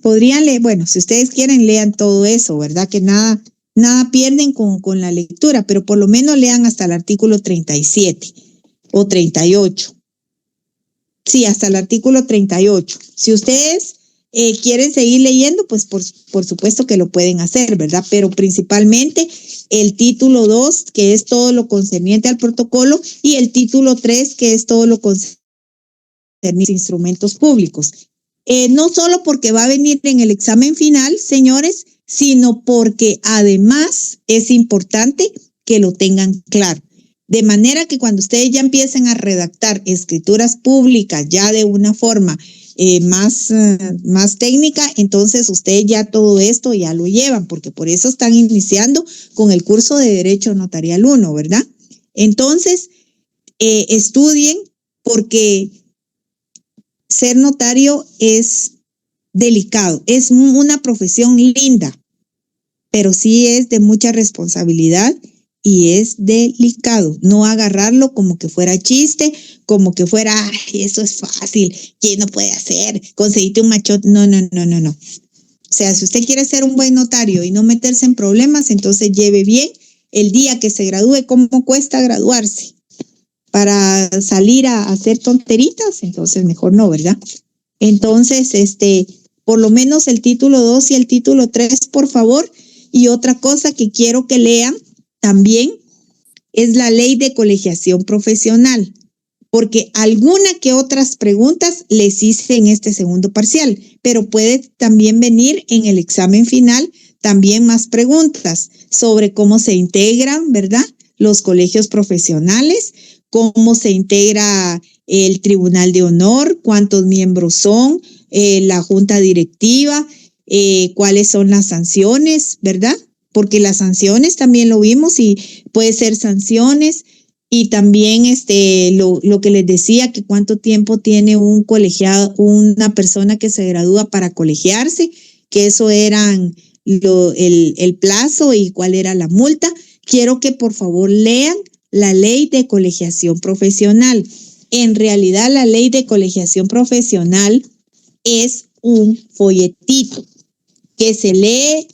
podrían leer, bueno, si ustedes quieren, lean todo eso, ¿verdad? Que nada pierden con la lectura, pero por lo menos lean hasta el artículo 37 o 38. Sí, hasta el artículo 38. Si ustedes quieren seguir leyendo, pues por supuesto que lo pueden hacer, ¿verdad? Pero principalmente el título 2, que es todo lo concerniente al protocolo, y el título 3, que es todo lo concerniente a los instrumentos públicos. No solo porque va a venir en el examen final, señores, sino porque además es importante que lo tengan claro. De manera que cuando ustedes ya empiecen a redactar escrituras públicas ya de una forma más técnica, entonces ustedes ya todo esto ya lo llevan, porque por eso están iniciando con el curso de Derecho Notarial 1, ¿verdad? Entonces, estudien, porque ser notario es delicado, es una profesión linda, pero sí es de mucha responsabilidad. Y es delicado, no agarrarlo como que fuera chiste, como que fuera, ay, eso es fácil, ¿quién no puede hacer? Conseguiste un machote. No. O sea, si usted quiere ser un buen notario y no meterse en problemas, entonces lleve bien el día que se gradúe. ¿Cómo cuesta graduarse? Para salir a hacer tonteritas, entonces mejor no, ¿verdad? Entonces, por lo menos el título 2 y el título 3, por favor. Y otra cosa que quiero que lean también es la ley de colegiación profesional, porque alguna que otras preguntas les hice en este segundo parcial, pero puede también venir en el examen final también más preguntas sobre cómo se integran, ¿verdad? Los colegios profesionales, cómo se integra el Tribunal de Honor, cuántos miembros son, la junta directiva, cuáles son las sanciones, ¿verdad? Porque las sanciones también lo vimos y puede ser sanciones, y también lo que les decía, que cuánto tiempo tiene un colegiado, una persona que se gradúa para colegiarse, que eso eran el plazo y cuál era la multa. Quiero que por favor lean la ley de colegiación profesional. En realidad, la ley de colegiación profesional es un folletito que se lee,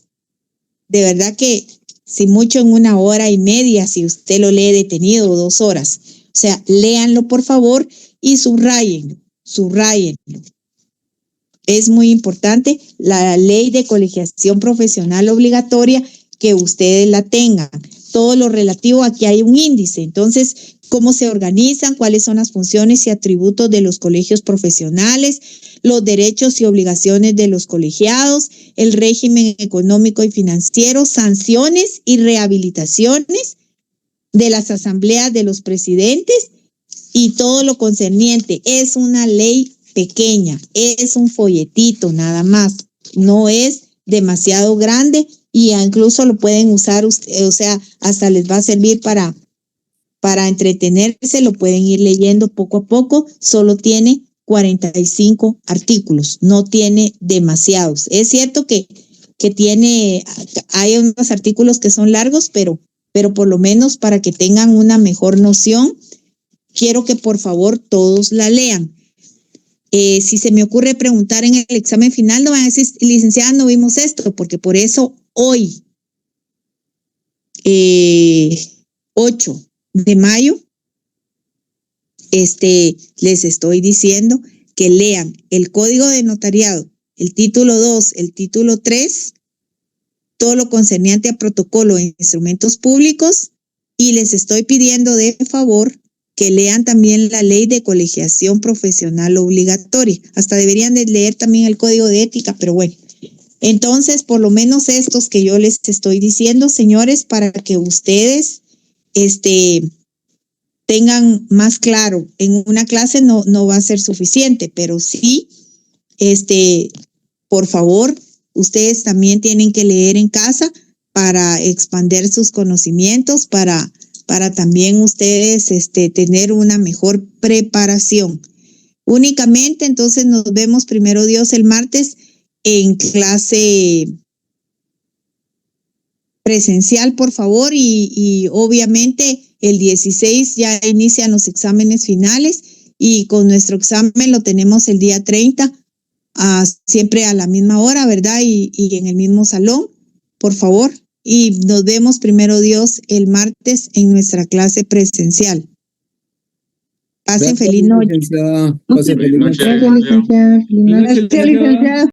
de verdad que si mucho en 1 hora y media, si usted lo lee detenido, 2 horas. O sea, léanlo por favor y subrayenlo. Es muy importante la ley de colegiación profesional obligatoria, que ustedes la tengan. Todo lo relativo, aquí hay un índice. Entonces, cómo se organizan, cuáles son las funciones y atributos de los colegios profesionales, los derechos y obligaciones de los colegiados, el régimen económico y financiero, sanciones y rehabilitaciones de las asambleas de los presidentes y todo lo concerniente. Es una ley pequeña, es un folletito nada más, no es demasiado grande y incluso lo pueden usar, o sea, hasta les va a servir para entretenerse, lo pueden ir leyendo poco a poco. Solo tiene 45 artículos, no tiene demasiados. Es cierto que hay unos artículos que son largos, pero por lo menos para que tengan una mejor noción, quiero que por favor todos la lean. Si se me ocurre preguntar en el examen final, no van a decir, licenciada, no vimos esto, porque por eso hoy, 8 de mayo, les estoy diciendo que lean el Código de Notariado, el título 2, el título 3, todo lo concerniente a protocolo e instrumentos públicos, y les estoy pidiendo de favor que lean también la ley de colegiación profesional obligatoria. Hasta deberían de leer también el Código de Ética, pero bueno. Entonces, por lo menos estos que yo les estoy diciendo, señores, para que ustedes tengan más claro. En una clase no va a ser suficiente, pero sí, por favor, ustedes también tienen que leer en casa para expandir sus conocimientos, para también ustedes tener una mejor preparación. Únicamente, entonces nos vemos primero Dios el martes en clase presencial, por favor, y obviamente el 16 ya inician los exámenes finales y con nuestro examen lo tenemos el día 30, siempre a la misma hora, ¿verdad? Y en el mismo salón, por favor. Y nos vemos primero Dios el martes en nuestra clase presencial. Pasen feliz noche. Pase feliz noche. Gracias, licenciada. Feliz noche. Gracias, licenciada.